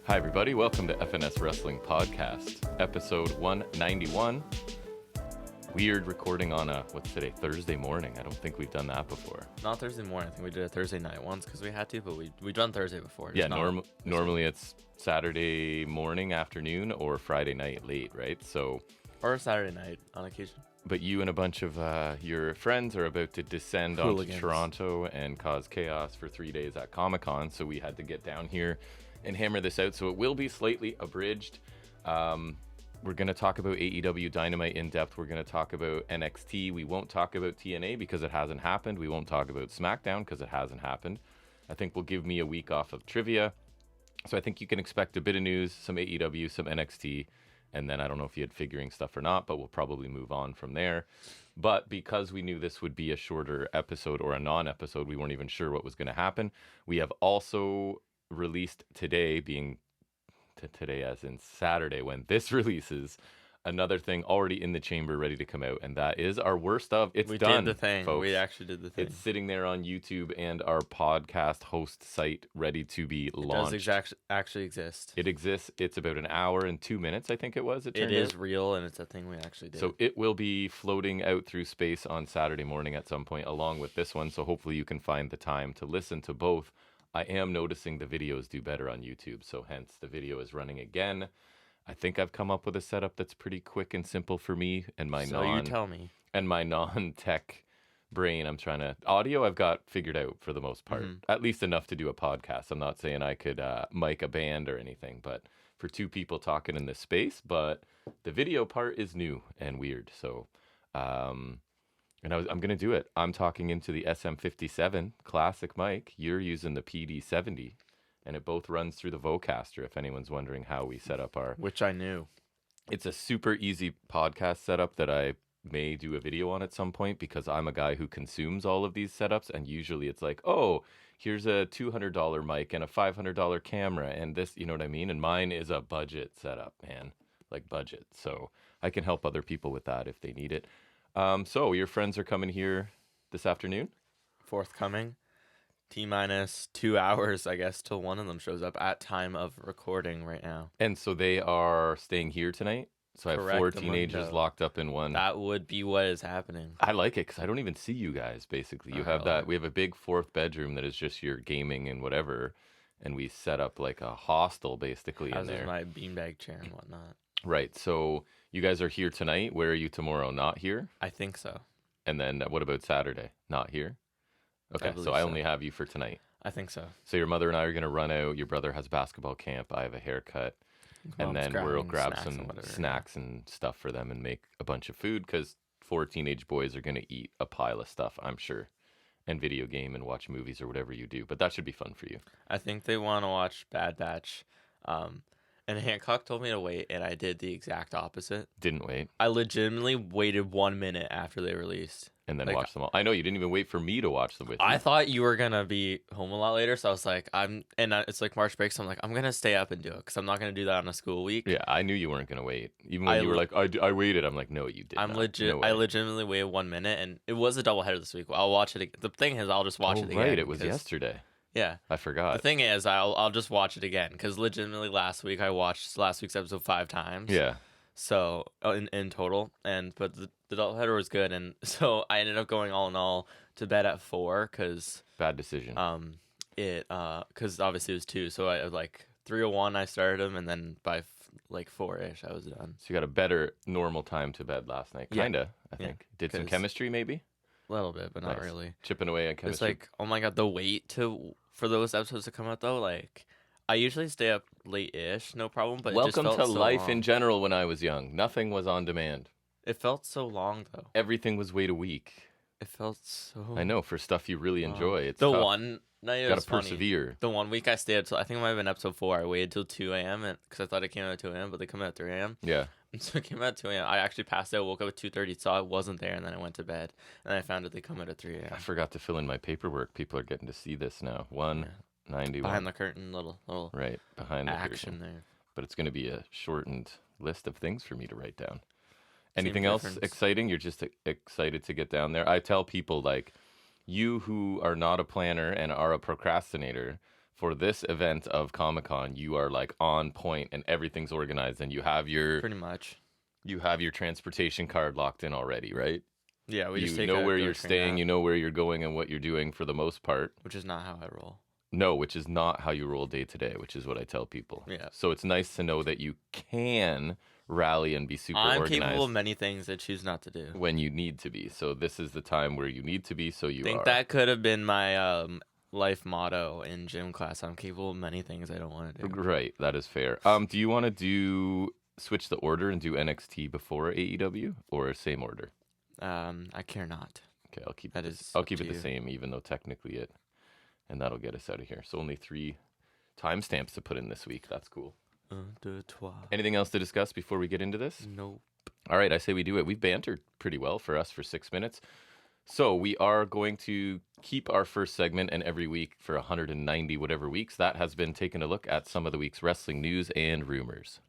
Hi, everybody. Welcome to FNS Wrestling Podcast, episode 191. Weird recording on what's today? Thursday morning. I don't think we've done that before. Not Thursday morning. I think we did a Thursday night once because we had to, but we've done Thursday before. Yeah, normally it's Saturday morning, afternoon, or Friday night late, right? So, or Saturday night on occasion. But you and a bunch of your friends are about to descend onto Toronto and cause chaos for 3 days at Comic-Con, so we had to get down here and hammer this out. So it will be slightly abridged. We're going to talk about AEW Dynamite in depth. We're going to talk about NXT. We won't talk about TNA because it hasn't happened. We won't talk about SmackDown because it hasn't happened. I think will give me a week off of trivia. So I think you can expect a bit of news, some AEW, some NXT, and then I don't know if you had figuring stuff or not, but we'll probably move on from there. But because we knew this would be a shorter episode or a non-episode, we weren't even sure what was going to happen. We have also released today, being today as in Saturday when this releases, another thing already in the chamber ready to come out, and that is our worst of. It's we done, did the thing, folks. We actually did the thing. It's sitting there on YouTube and our podcast host site ready to be launched. It does actually exist. It exists. It's about an hour and 2 minutes, I think it was. It is real, and it's a thing we actually did. So it will be floating out through space on Saturday morning at some point along with this one, so hopefully you can find the time to listen to both. I am noticing the videos do better on YouTube, so hence the video is running again. I think I've come up with a setup that's pretty quick and simple for me and my you tell me. And my non-tech brain. Audio I've got figured out for the most part, at least enough to do a podcast. I'm not saying I could mic a band or anything, but for two people talking in this space, but the video part is new and weird. So, and I'm going to do it. I'm talking into the SM57 classic mic. You're using the PD70, and it both runs through the Vocaster, if anyone's wondering how we set up our... Which I knew. It's a super easy podcast setup that I may do a video on at some point because I'm a guy who consumes all of these setups, and usually it's like, oh, here's a $200 mic and a $500 camera and this, you know what I mean? And mine is a budget setup, man, like budget. So I can help other people with that if they need it. So your friends are coming here this afternoon? Forthcoming. T-minus 2 hours, I guess, till one of them shows up at time of recording right now. And so they are staying here tonight? So I have 4 teenagers locked up in one. That would be what is happening. I like it because I don't even see you guys, basically. You have that. We have a big fourth bedroom that is just your gaming and whatever. And we set up like a hostel, basically, in there. As my beanbag chair and whatnot. Right. So you guys are here tonight. Where are you tomorrow? Not here? I think so. And then what about Saturday? Not here? Okay, so I only have you for tonight. I think so. So your mother and I are going to run out. Your brother has basketball camp. I have a haircut. And then we'll grab some snacks and stuff for them and make a bunch of food because 4 teenage boys are going to eat a pile of stuff, I'm sure, and video game and watch movies or whatever you do. But that should be fun for you. I think they want to watch Bad Batch. And Hancock told me to wait, and I did the exact opposite. Didn't wait. I legitimately waited 1 minute after they released. And then watched them all. I know, you didn't even wait for me to watch them with you. I thought you were going to be home a lot later, so I was like, it's like March break, so I'm like, I'm going to stay up and do it, because I'm not going to do that on a school week. Yeah, I knew you weren't going to wait. Even when you were like, I waited, I'm like, no, you didn't. I legitimately waited 1 minute, and it was a doubleheader this week. I'll watch it. The thing is, I'll just watch it again. Right, it was yesterday. Yeah. I forgot. The thing is, I'll just watch it again, because legitimately last week I watched last week's episode 5 times. Yeah. So in total, but the doubleheader was good, and so I ended up going all in all to bed at 4 because bad decision. Because obviously it was 2, so I like 3:01 I started them, and then by like 4-ish I was done. So you got a better normal time to bed last night, kinda. I think did some chemistry maybe. A little bit, but not really. Chipping away on chemistry. It's like, oh my god, the wait for those episodes to come out though, like. I usually stay up late-ish, no problem, but welcome it just felt to so life long. In general when I was young. Nothing was on demand. It felt so long, though. Everything was wait a week. It felt so I know, for stuff you really enjoy. It's the tough. one night it gotta was funny. persevere. The 1 week I stayed up till, I think it might have been episode 4. I waited till 2 a.m. because I thought it came out at 2 a.m., but they come out at 3 a.m. Yeah. And so it came out at 2 a.m. I actually passed out, woke up at 2:30, saw it wasn't there, and then I went to bed. And I found out they come out at 3 a.m. I forgot to fill in my paperwork. People are getting to see this now. 191. Behind the curtain, little right behind the action curtain. there. But it's going to be a shortened list of things for me to write down. Anything else exciting? You're just excited to get down there? I tell people, like, you who are not a planner and are a procrastinator, for this event of Comic-Con, you are like on point and everything's organized, and you have your Pretty much. transportation card locked in already, right? Yeah, we just You take know a where go you're train staying, out, you know where you're going and what you're doing for the most part. which is not how I roll. No, which is not how you roll day to day, which is what I tell people. Yeah. So it's nice to know that you can rally and be super I'm organized capable of many things I choose not to do. when you need to be. So this is the time where you need to be, so you I think are. that could have been my life motto in gym class. I'm capable of many things I don't want to do. Right, that is fair. Do you want to switch the order and do NXT before AEW or same order? I care not. Okay, I'll keep That it. is I'll up keep to it the you. same, even though technically and that'll get us out of here. So only 3 timestamps to put in this week. That's cool. 1, 2, 3. Anything else to discuss before we get into this? Nope. All right, I say we do it. We've bantered pretty well for 6 minutes. So we are going to keep our first segment, and every week for 190 whatever weeks, that has been taking a look at some of the week's wrestling news and rumors.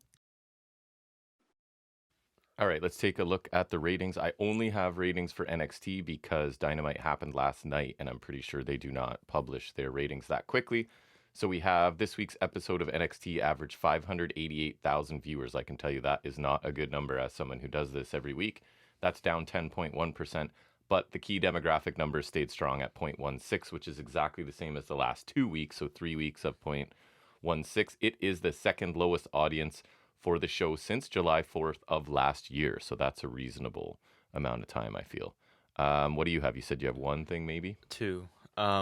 All right, let's take a look at the ratings. I only have ratings for NXT because Dynamite happened last night, and I'm pretty sure they do not publish their ratings that quickly. So we have this week's episode of NXT averaged 588,000 viewers. I can tell you that is not a good number as someone who does this every week. That's down 10.1%, but the key demographic numbers stayed strong at 0.16, which is exactly the same as the last 2 weeks, so 3 weeks of 0.16. It is the second lowest audience for the show since July 4th of last year, so that's a reasonable amount of time, I feel. What do you have? You said you have one thing, maybe? 2.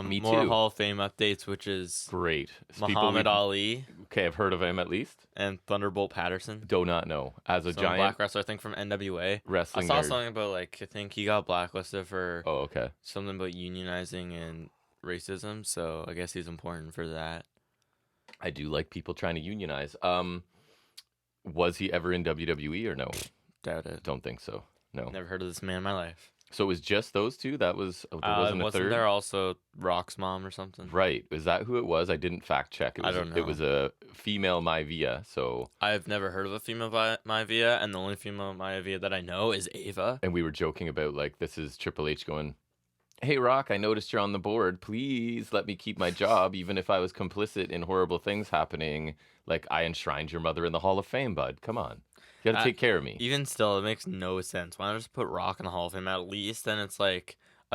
Me more too. Hall of Fame updates, which is Great. Muhammad Ali Okay, I've heard of him at least. and Thunderbolt Patterson. Do not know. As a Some giant black wrestler, I think from NWA. wrestling I saw nerd. something about I think he got blacklisted for Oh, okay. something about unionizing and racism. So I guess he's important for that. I do like people trying to unionize. Was he ever in WWE or no? Doubt it. Don't think so. No. Never heard of this man in my life. So it was just those two? There wasn't a third? there also Rock's mom or something? Right. Is that who it was? I didn't fact check. I don't know. It was a female Maivia, so... I've never heard of a female Maivia, and the only female Maivia that I know is Ava. And we were joking about, this is Triple H going, "Hey, Rock, I noticed you're on the board. Please let me keep my job, even if I was complicit in horrible things happening. I enshrined your mother in the Hall of Fame, bud. Come on. You gotta take care of me." Even still, it makes no sense. Why not just put Rock in the Hall of Fame at least? Then it's a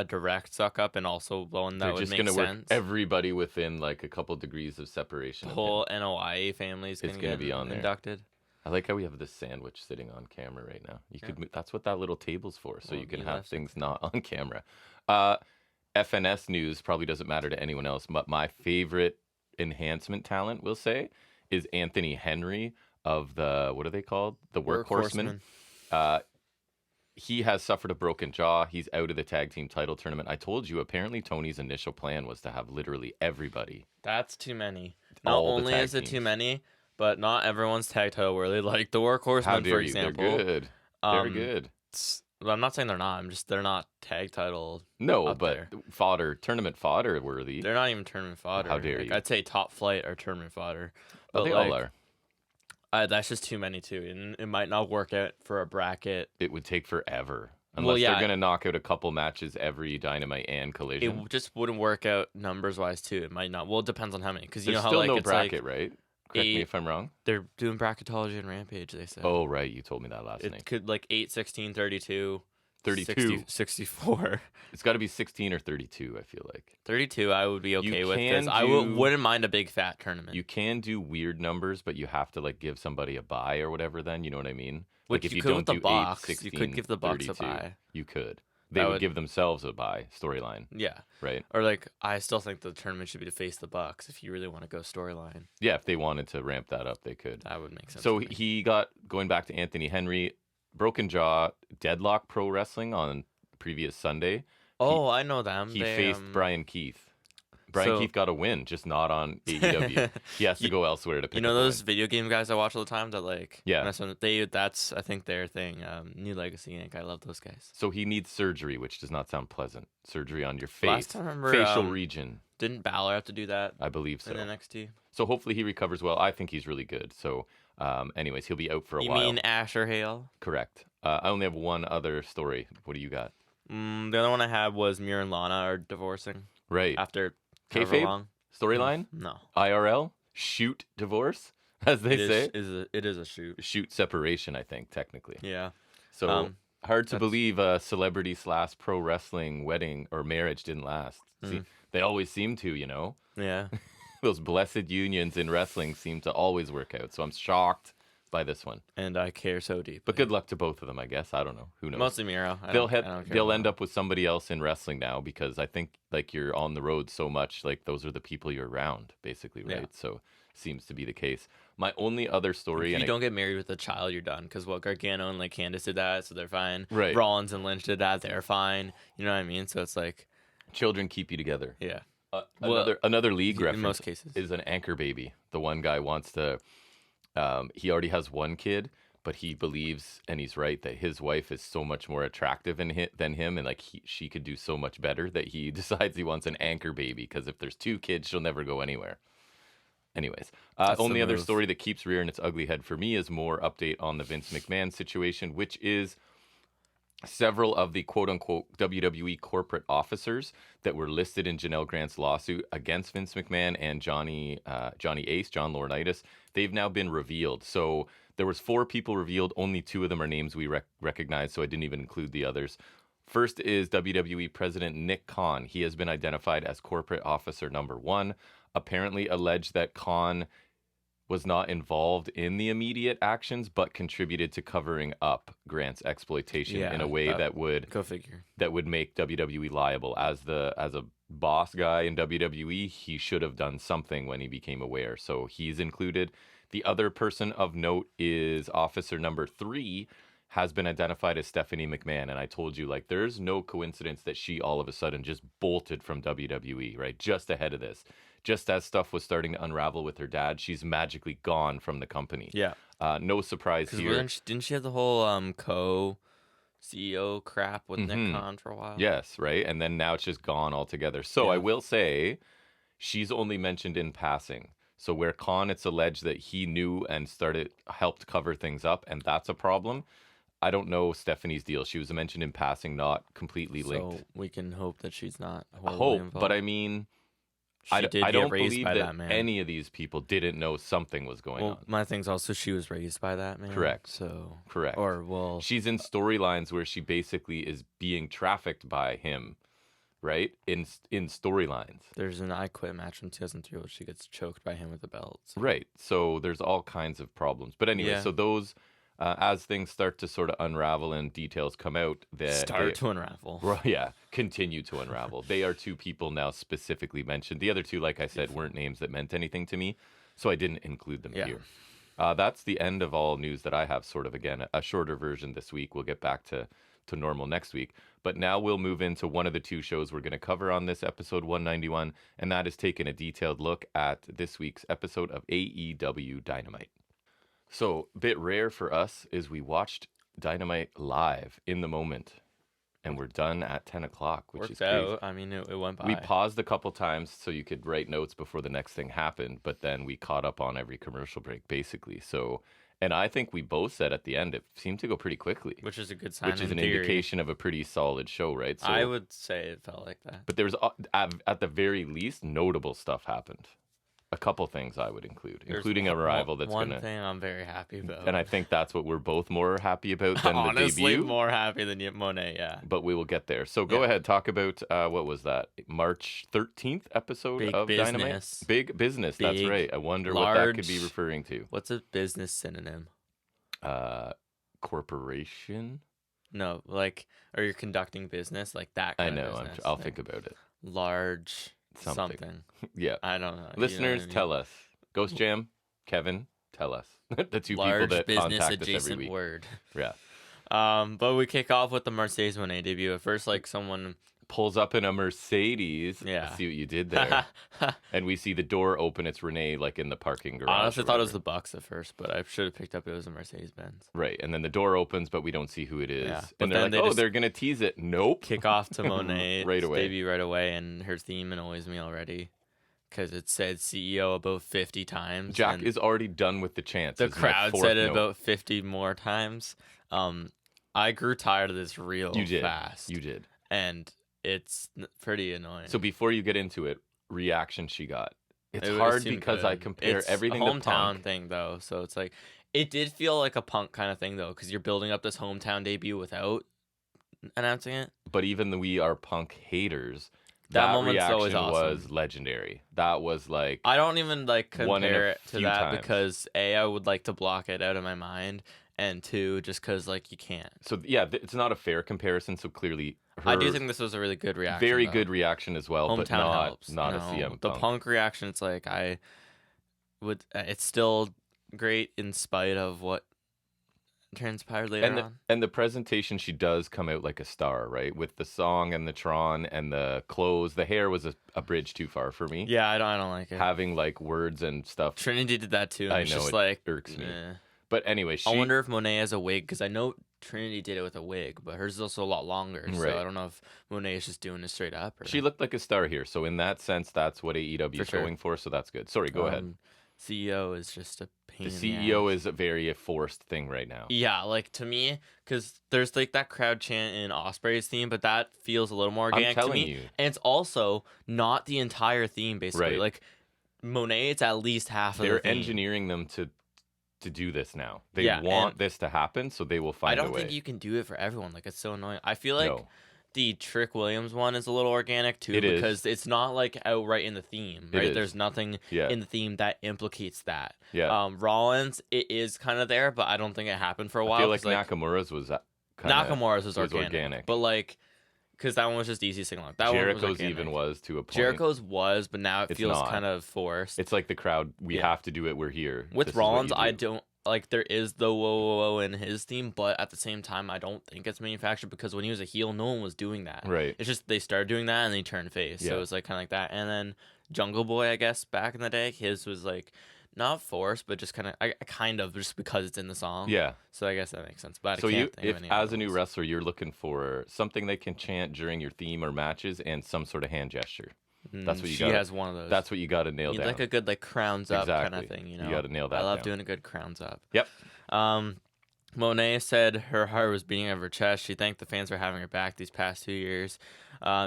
direct suck up, and also one that They're would just make gonna sense. work everybody within a couple degrees of separation. The of whole him. NOIA family is It's gonna gonna get be on there. inducted. I like how we have this sandwich sitting on camera right now. You could that's what that little table's for, so Well, you can you have left it things not on camera. FNS news probably doesn't matter to anyone else, but my favorite enhancement talent, we'll say, is Anthony Henry of the, what are they called? The Workhorsemen. He has suffered a broken jaw. He's out of the tag team title tournament. I told you, apparently Tony's initial plan was to have literally everybody. That's too many. Not All the only tag is it too teams. many, but not everyone's tag title worthy. Like the How Workhorsemen, dare for you? example. They're good. They're good. Well, I'm not saying they're not. They're not tag title. No, up but there. tournament fodder worthy. They're not even tournament fodder. How dare you. I'd say top flight or tournament fodder. But But they all are. That's just too many too, and it might not work out for a bracket. It would take forever. Well, Unless yeah. they're going to knock out a couple matches every Dynamite and Collision. It just wouldn't work out numbers wise too. It might not. Well, it depends on how many, because you There's know how still like no it's bracket, right? Correct me 8 if I'm wrong. they're doing bracketology and Rampage. They said. Oh, right. You told me that last It night. could 8, 16, 32, 32. 64. It's got to be 16 or 32, I feel like. 32 I would be okay with, can because I wouldn't mind a big fat tournament. You can do weird numbers, but you have to give somebody a bye or whatever then. You know what I mean? Which if you you could don't with the do Bucks. 8, 16, You could give the Bucks a 32, bye. You could. They That would would- give themselves a bye storyline, Yeah. right? Or I still think the tournament should be to face the Bucks if you really want to go storyline. Yeah, if they wanted to ramp that up, they could. That would make sense. So to me. he got, going back to Anthony Henry, broken jaw, Deadlock Pro Wrestling on previous Sunday. I know them. He They, faced Brian Keith. Brian Keith got a win, just not on AEW. He has to go elsewhere to pick You know up a those win. video game guys I watch all the time that Yeah. that's I think their thing. New Legacy Inc. I love those guys. So he needs surgery, which does not sound pleasant. Surgery on your face, Last time I remember, facial region. Didn't Balor have to do that I believe so. in NXT? So hopefully he recovers well. I think he's really good. So, anyways, he'll be out for a You while. mean Asher Hale? Correct. I only have one other story. What do you got? The other one I had was Mir and Lana are divorcing Right. after however Kayfabe? long. storyline? No. IRL? Shoot divorce, as they say? It is a shoot. Shoot separation, I think, technically. Yeah. So hard to believe a celebrity / pro wrestling wedding or marriage didn't last. See, they always seem to, Yeah. Those blessed unions in wrestling seem to always work out. So I'm shocked by this one. And I care so deeply. But good luck to both of them, I guess. I don't know. Who knows? Mostly Miro. They'll end up with somebody else in wrestling now because I think like you're on the road so much, like those are the people you're around, basically, right? Yeah. So seems to be the case. My only other story, if you don't get married with a child, you're done. Because Gargano and like Candice did that, so they're fine. Right. Rollins and Lynch did that, they're fine. You know what I mean? So it's like children keep you together. Yeah. Another league reference in most cases is an anchor baby. The one guy wants to. He already has one kid, but he believes, and he's right, that his wife is so much more attractive than him, and like she could do so much better that he decides he wants an anchor baby because if there's 2 kids, she'll never go anywhere. Anyways, only other story that keeps rearing its ugly head for me is more update on the Vince McMahon situation, which is several of the quote-unquote WWE corporate officers that were listed in Janelle Grant's lawsuit against Vince McMahon and John Laurinaitis, they've now been revealed. So there was 4 people revealed. Only 2 of them are names we recognize, so I didn't even include the others. First is WWE President Nick Khan. He has been identified as corporate officer number 1. Apparently alleged that Khan was not involved in the immediate actions, but contributed to covering up Grant's exploitation in a way that would make WWE liable. As a boss guy in WWE, he should have done something when he became aware. So he's included. The other person of note is officer number 3, has been identified as Stephanie McMahon. And I told you, like, there's no coincidence that she all of a sudden just bolted from WWE, right? Just ahead of this. Just as stuff was starting to unravel with her dad, she's magically gone from the company. Yeah. No surprise here. Didn't she have the whole co-CEO crap with Nick Khan for a while? Yes, right? And then now it's just gone altogether. So I will say she's only mentioned in passing. So where Khan, it's alleged that he knew and helped cover things up, and that's a problem. I don't know Stephanie's deal. She was mentioned in passing, not completely linked. So we can hope that she's not involved. But I mean... I don't believe that man. any of these people didn't know something was going on. My thing's also she was raised by that man. Correct. Or she's in storylines where she basically is being trafficked by him, right? In storylines. There's an I Quit match from 2003 where she gets choked by him with a belt. So. Right. So there's all kinds of problems. But anyway, so those. As things start to sort of unravel and details come out, to unravel. Yeah, continue to unravel. They are 2 people now specifically mentioned. The other 2, like I said, weren't names that meant anything to me, so I didn't include them here. That's the end of all news that I have, sort of, again, a shorter version this week. We'll get back to normal next week. But now we'll move into one of the 2 shows we're going to cover on this episode 191, and that is taking a detailed look at this week's episode of AEW Dynamite. So, a bit rare for us is we watched Dynamite live in the moment, and we're done at 10 o'clock, which is crazy. I mean, it went by. We paused a couple times so you could write notes before the next thing happened, but then we caught up on every commercial break, basically. So, and I think we both said at the end, it seemed to go pretty quickly. Which is a good sign, which is an indication of a pretty solid show, right? So, I would say it felt like that. But there was, at the very least, notable stuff happened. A couple things I would include, including a rival that's going to... One thing I'm very happy about. And I think that's what we're both more happy about than the debut. Honestly, more happy than Monet, yeah. But we will get there. So go ahead, talk about, what was that? March 13th episode of Dynamite? Big Business, that's right. I wonder what that could be referring to. What's a business synonym? Corporation? No, like, or you're conducting business, like that kind of business. I'll think about it. Large... Something. Yeah. I don't know. Listeners, tell us. Ghost Jam, Kevin, tell us. The 2 Large people that contact us every adjacent week. Word. Yeah. But we kick off with the Mercedes Moné debut. At first, like, someone pulls up in a Mercedes. Yeah. I see what you did there. And we see the door open. It's Renee, like, in the parking garage. I honestly thought it was the Bucks at first, but I should have picked up it was a Mercedes-Benz. Right. And then the door opens, but we don't see who it is. Yeah. And they're like, they're going to tease it. Nope. Kick off to Moné right away. Debut right away, and her theme annoys me already. Because it said CEO about 50 times. Jack is already done with the chance. The crowd said it about 50 more times. I grew tired of this fast. You did. And it's pretty annoying. So before you get into it, reaction she got. It's It hard seemed because I good. compare It's everything a to hometown Punk. thing though, so it's like it did feel like a Punk kind of thing though, because you're building up this hometown debut without announcing it. But even though we are Punk haters, That that moment's always reaction awesome. was legendary. That was like I don't even like one in a compare it to few that times. because A, I would like to block it out of my mind, and two, just because like you can't. So yeah, it's not a fair comparison. So clearly, I do think this was a really good reaction. very though. good reaction as well, but Hometown helps. not No, a CM the Punk. Punk reaction, it's like I would. It's still great in spite of what transpired later on. And the presentation, she does come out like a star, right? With the song and the Tron and the clothes. The hair was a bridge too far for me. Yeah, I don't like it. Having like words and stuff. Trinity did that too. And I it's know, just it like irks me. eh. But anyway, I wonder if Monet has a wig because I know Trinity did it with a wig, but hers is also a lot longer. So Right. I don't know if Monet is just doing it straight up. Or... She looked like a star here. So in that sense, that's what AEW is going for. So that's good. Sorry, go ahead. CEO is just a pain. The in CEO the is a very forced thing right now. Yeah, like to me, because there's like that crowd chant in Osprey's theme, but that feels a little more organic to me. And it's also not the entire theme, basically. Right. Like Monet, it's at least half of the They're theme. engineering them to do this now. They want this to happen, so they will find a way. I don't think you can do it for everyone. Like, it's so annoying. I feel like No. the Trick Williams one is a little organic, too, It is. because it's not, like, outright in the theme, It right? is. There's nothing in the theme that implicates that. Yeah. Rollins, it is kind of there, but I don't think it happened for a while. I feel like Nakamura's was Nakamura's was organic. But, like, because that one was just easy sing along. Jericho's even was to a point. Jericho's was, but now it feels not. kind of forced. It's like the crowd, we have to do it, we're here. With Rollins, I don't, like, there is the whoa, whoa, whoa in his theme, but at the same time, I don't think it's manufactured because when he was a heel, no one was doing that. Right. It's just they started doing that and they turned face. So it was, like, kind of like that. And then Jungle Boy, I guess, back in the day, his was, like, not forced, but just kind of just because it's in the song. Yeah. So I guess that makes sense. But so I can't think if of any as a new wrestler, you're looking for something they can chant during your theme or matches and some sort of hand gesture. That's what you got. She has one of those. That's what you got to nail down. Like a good like crowns up kind of thing, you know. You got to nail that. I love down. doing a good crowns up. Yep. Monet said her heart was beating out of her chest. She thanked the fans for having her back these past 2 years.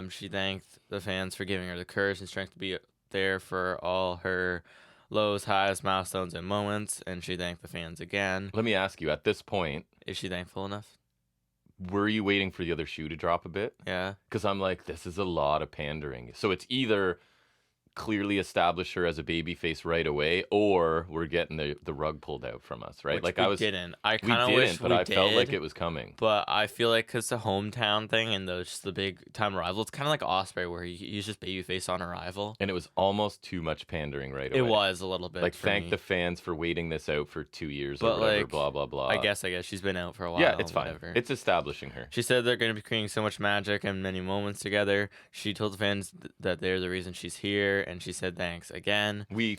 She thanked the fans for giving her the courage and strength to be there for all her lows, highs, milestones, and moments. And she thanked the fans again. Let me ask you, at this point, is she thankful enough? Were you waiting for the other shoe to drop a bit? Yeah. Because I'm like, this is a lot of pandering. So it's either clearly establish her as a babyface right away, or we're getting the rug pulled out from us, right? Which like we didn't. I we kind of wish but we I did, felt like it was coming. But I feel like because the hometown thing and just the big time rival, it's kind of like Osprey where he's just babyface on arrival. And it was almost too much pandering right away. It was a little bit. Like, thank the fans for waiting this out for 2 years but or whatever, like, blah, blah, blah. I guess she's been out for a while. Yeah, it's fine. Whatever. It's establishing her. She said they're going to be creating so much magic and many moments together. She told the fans that they're the reason she's here, and she said thanks again. I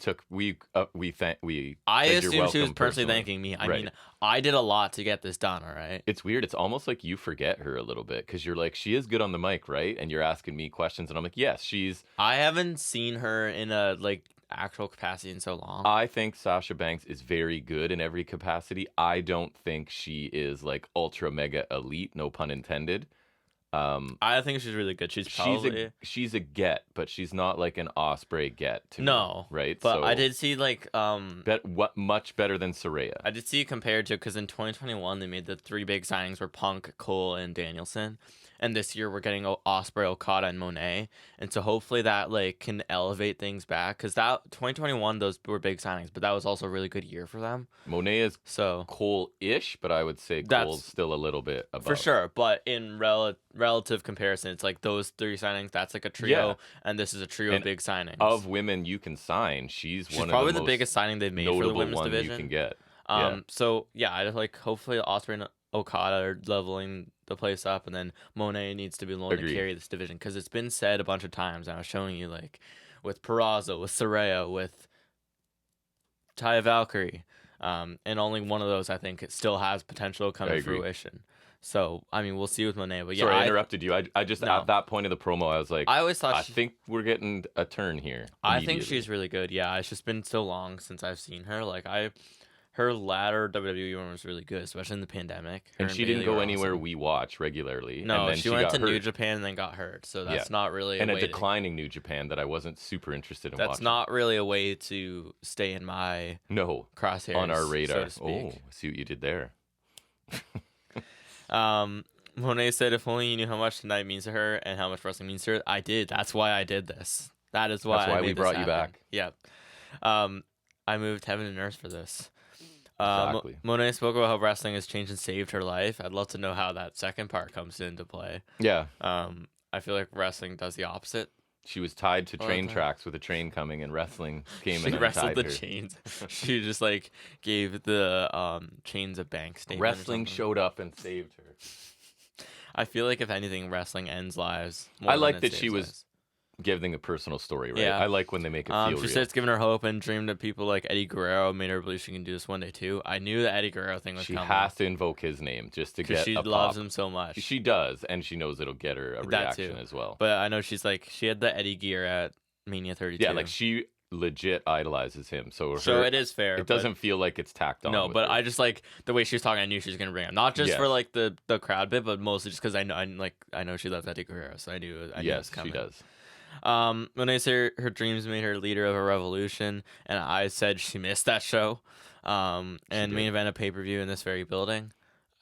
assumed she was personally thanking me. I mean, I did a lot to get this done, all right? It's weird. It's almost like you forget her a little bit because you're like, she is good on the mic, right? And you're asking me questions, and I'm like, yes, she's... I haven't seen her in a, like, actual capacity in so long. I think Sasha Banks is very good in every capacity. I don't think she is, like, ultra mega elite, no pun intended. I think she's really good. She's a get, but she's not like an Osprey get to me, right? But so, I did see like much better than Saraya. I did see it compared to, because in 2021 they made the 3 big signings were Punk, Cole, and Danielson. And this year we're getting Osprey, Okada, and Monet. And so hopefully that like can elevate things back. Because that 2021, those were big signings. But that was also a really good year for them. Monet is Cole-ish, but I would say Cole's still a little bit above. For sure. But in relative comparison, it's like those 3 signings, that's like a trio. Yeah. And this is a trio of big signings. Of women you can sign, she's one probably of the biggest signing they've made for the women's division. You can get. So yeah, I like hopefully Osprey and Okada are leveling the place up, and then Monet needs to be willing to carry this division, because it's been said a bunch of times. And I was showing you, like, with Peraza, with Saraya, with Taya Valkyrie, and only one of those I think it still has potential to come to fruition. So I mean, we'll see with Monet. But yeah, sorry, I interrupted you. I just at that point of the promo, I was like, I always thought I think we're getting a turn here. I think she's really good. Yeah, it's just been so long since I've seen her. Like her latter WWE run was really good, especially in the pandemic. And she didn't go anywhere we watch regularly. No, and then she went to New Japan and then got hurt. So that's not really a declining New Japan that I wasn't super interested in watching. That's not really a way to stay in my crosshairs on our radar. So to speak. Oh, see what you did there. Monet said, "If only you knew how much tonight means to her and how much wrestling means to her." I did. That's why I did this. That is why we brought you back. Yep. I moved heaven and earth for this. Exactly. Monet spoke about how wrestling has changed and saved her life. I'd love to know how that second part comes into play. Yeah. I feel like wrestling does the opposite. She was tied to train tracks with a train coming, and wrestling came in and wrestled tied the her. chains. She just like gave the chains a bank statement. Wrestling showed up and saved her. I feel like if anything, wrestling ends lives. I like that she was giving a personal story, right? Yeah. I like when they make it feel real. She said it's given her hope and dreamed that people like Eddie Guerrero made her believe she can do this one day too. I knew the Eddie Guerrero thing was coming. She has to invoke his name just to get she loves him so much. She does, and she knows it'll get her a reaction as well. But I know she had the Eddie gear at Mania 32. Yeah, like she legit idolizes him. So it is fair. It doesn't feel like it's tacked on. No, but I just like the way she was talking. I knew she was gonna bring him, not just for like the crowd bit, but mostly just because I know she loves Eddie Guerrero, so I knew it was coming. She does. When I say her dreams made her leader of a revolution, and I said she missed that show, and main event a pay-per-view in this very building.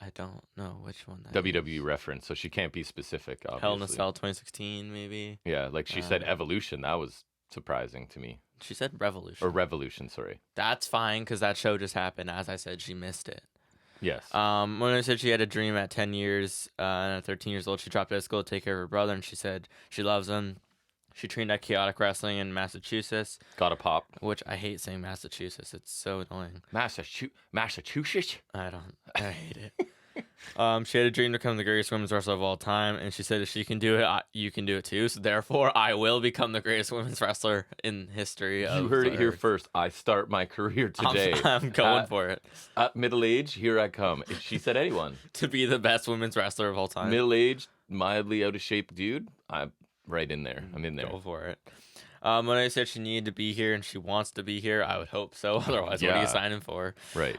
I don't know which one. WWE reference, so she can't be specific. Obviously. Hell in a Cell 2016, maybe. Yeah, like she said, Evolution. That was surprising to me. She said Revolution. Or Revolution, sorry. That's fine because that show just happened. As I said, she missed it. Yes. When I said she had a dream at 10 years and at 13 years old, she dropped out of school to take care of her brother, and she said she loves him. She trained at Chaotic Wrestling in Massachusetts. Got a pop. Which I hate saying Massachusetts. It's so annoying. Massachusetts? I hate it. She had a dream to become the greatest women's wrestler of all time, and she said if she can do it, you can do it too. So therefore, I will become the greatest women's wrestler in history. You heard it here first. I start my career today. I'm going for it. At middle age, here I come. If she said anyone. To be the best women's wrestler of all time. Middle-aged, mildly out of shape dude. I'm right in there. I'm in there. Go for it. When I said she needed to be here and she wants to be here, I would hope so. Otherwise, what are you signing for? Right.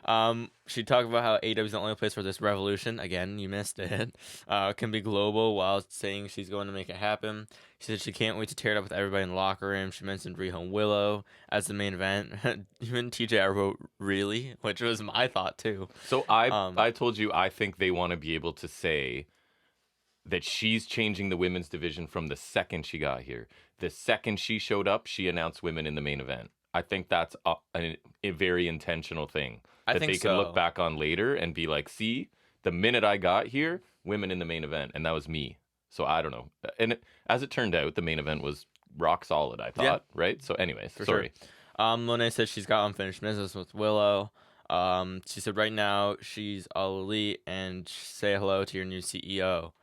She talked about how AEW is the only place where this revolution, again, you missed it, can be global while saying she's going to make it happen. She said she can't wait to tear it up with everybody in the locker room. She mentioned Riho and Willow as the main event. Even TJ, I wrote really, which was my thought too. So I told you I think they want to be able to say that she's changing the women's division from the second she got here. The second she showed up, she announced women in the main event. I think that's a very intentional thing that they can look back on later and be like, see, the minute I got here, women in the main event, and that was me. So I don't know. And as it turned out, the main event was rock solid, I thought, right? So anyways, sorry. Sure. Monet said she's got unfinished business with Willow. She said right now she's all elite and say hello to your new CEO.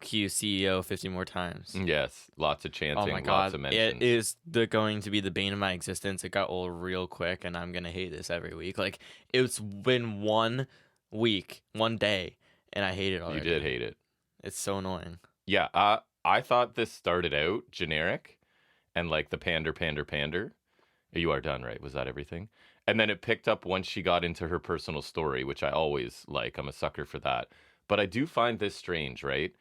Q CEO 50 more times. Yes, lots of chanting, oh my God. Lots of mentions. It is going to be the bane of my existence. It got old real quick, and I'm going to hate this every week. Like, it's been 1 week, 1 day, and I hate it already. You did hate it. It's so annoying. Yeah, I thought this started out generic and like the pander. You are done, right? Was that everything? And then it picked up once she got into her personal story, which I always like. I'm a sucker for that. But I do find this strange, right?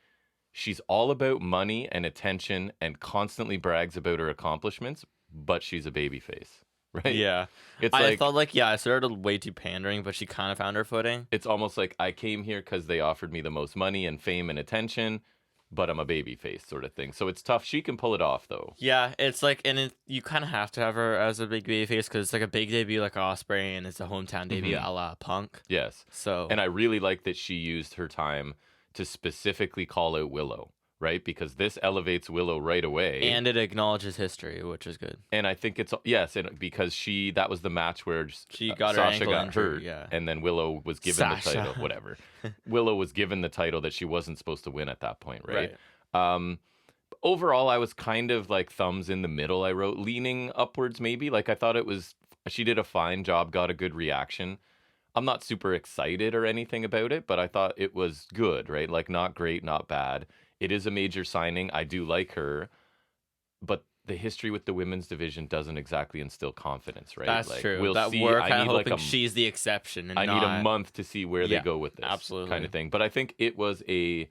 She's all about money and attention and constantly brags about her accomplishments, but she's a babyface, right? Yeah. I felt like, I started way too pandering, but she kind of found her footing. It's almost like I came here because they offered me the most money and fame and attention, but I'm a babyface sort of thing. So it's tough. She can pull it off, though. Yeah, it's like, and you kind of have to have her as a big babyface because it's like a big debut like Ospreay, and it's a hometown debut a la Punk. Yes. So. And I really like that she used her time to specifically call out Willow, right? Because this elevates Willow right away. And it acknowledges history, which is good. And I think it's, and because that was the match where she got Sasha got injured, hurt, and then Willow was given the title, whatever. Willow was given the title that she wasn't supposed to win at that point, right? Overall, I was kind of like thumbs in the middle, I wrote, leaning upwards maybe. Like I thought she did a fine job, got a good reaction. I'm not super excited or anything about it, but I thought it was good, right? Like not great, not bad. It is a major signing. I do like her, but the history with the women's division doesn't exactly instill confidence, right? That's like, true. We'll that see. we're I kind of need hoping like she's the exception, and I need a month to see where they go with this, absolutely. kind of thing. But I think it was a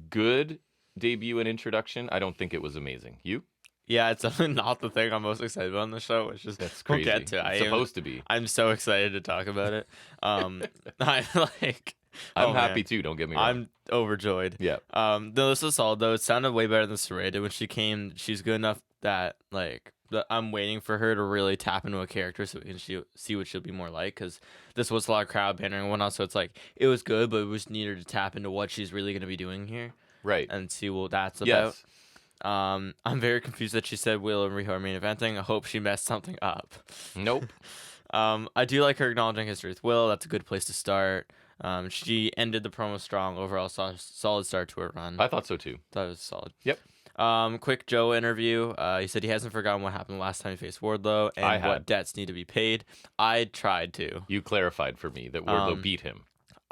good debut and introduction. I don't think it was amazing. You? Yeah, it's definitely not the thing I'm most excited about on the show. It's just That's crazy. We'll get to it. It's supposed to be. I'm so excited to talk about it. I'm like. I'm happy too. Don't get me wrong. I'm overjoyed. Yeah. No, this was solid though. It sounded way better than Saraya did when she came. She's good enough that I'm waiting for her to really tap into a character so we can see what she'll be more like. Because this was a lot of crowd banner and whatnot. So it's like it was good, but it was needed to tap into what she's really going to be doing here. Right. And see what that's about. Yes. I'm very confused that she said Will and Riho are main eventing. I hope she messed something up. Nope. I do like her acknowledging history with Will. That's a good place to start. She ended the promo strong. Overall, solid start to her run. I thought so too. That was solid. Yep. Quick Joe interview. He said he hasn't forgotten what happened last time he faced Wardlow and what debts need to be paid. I tried to. You clarified for me that Wardlow beat him.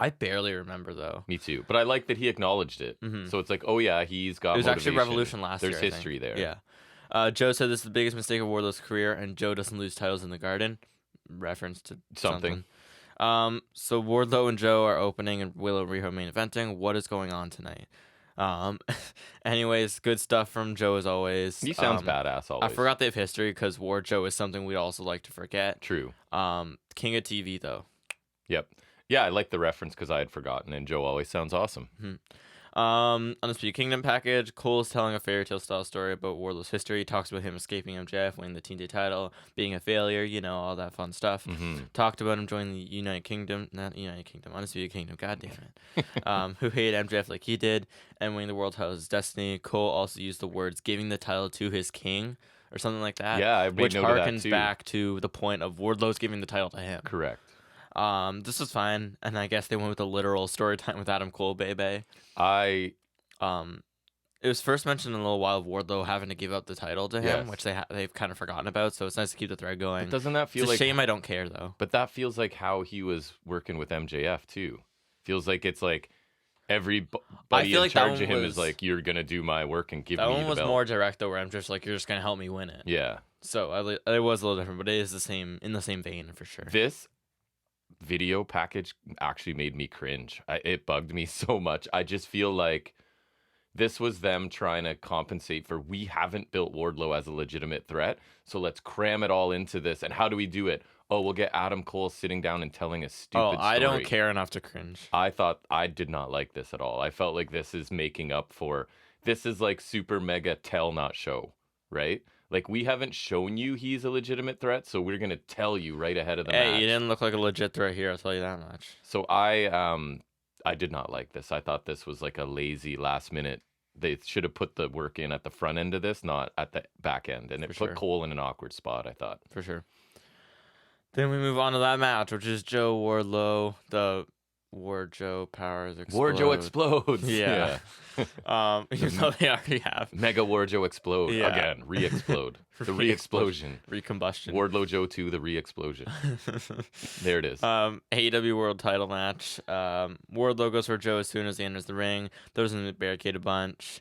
I barely remember though. Me too. But I like that he acknowledged it. Mm-hmm. So it's like, oh yeah, he's got. It was motivation. actually Revolution last year. There's history there. Yeah. Joe said this is the biggest mistake of Wardlow's career, and Joe doesn't lose titles in the Garden. Reference to something. So Wardlow and Joe are opening and Will and Riho main eventing. What is going on tonight? Anyways, good stuff from Joe as always. He sounds badass always. I forgot they have history because Ward Joe is something we'd also like to forget. True. King of TV though. Yep. Yeah, I like the reference because I had forgotten, and Joe always sounds awesome. Mm-hmm. Undisputed Kingdom package. Cole's telling a fairy tale style story about Wardlow's history. Talks about him escaping MJF, winning the TNT title, being a failure, all that fun stuff. Mm-hmm. Talked about him joining the Undisputed Kingdom, god damn it. Who hated MJF like he did, and winning the world title is destiny. Cole also used the words giving the title to his king, or something like that. Yeah, I made which note of that harkens too. back to the point of Wardlow's giving the title to him. Correct. This was fine, and I guess they went with a literal story time with Adam Cole, baby. It was first mentioned in a little while of Wardlow having to give up the title to him, which they've kind of forgotten about. So it's nice to keep the thread going. But doesn't that feel it's like a shame? I don't care though. But that feels like how he was working with MJF too. Feels like it's like everybody in charge of him is like, you're gonna do my work and give me the belt. That one was more direct though, where I'm just like, you're just gonna help me win it. Yeah. So it was a little different, but it is in the same vein for sure. This video package actually made me cringe. It bugged me so much. I just feel like this was them trying to compensate for we haven't built Wardlow as a legitimate threat, so let's cram it all into this. And how do we do it? Oh, we'll get Adam Cole sitting down and telling a stupid story. I don't care enough to cringe. I did not like this at all. I felt like this is making up for... This is like super mega tell not show, right? Like, we haven't shown you he's a legitimate threat, so we're going to tell you right ahead of the match. Hey, you didn't look like a legit threat here, I'll tell you that much. So I did not like this. I thought this was like a lazy last minute. They should have put the work in at the front end of this, not at the back end. And it put Cole in an awkward spot, I thought. For sure. Then we move on to that match, which is Joe Wardlow, the Ward Joe powers explode. Ward Joe explodes. Yeah. Even though they already have. Mega Ward Joe explode. Yeah. Again. Re-explode. The re-explosion. Recombustion. Wardlow Joe 2, the re-explosion. There it is. AEW World Title match. Wardlow goes for Joe as soon as he enters the ring. Throws in the barricade a bunch.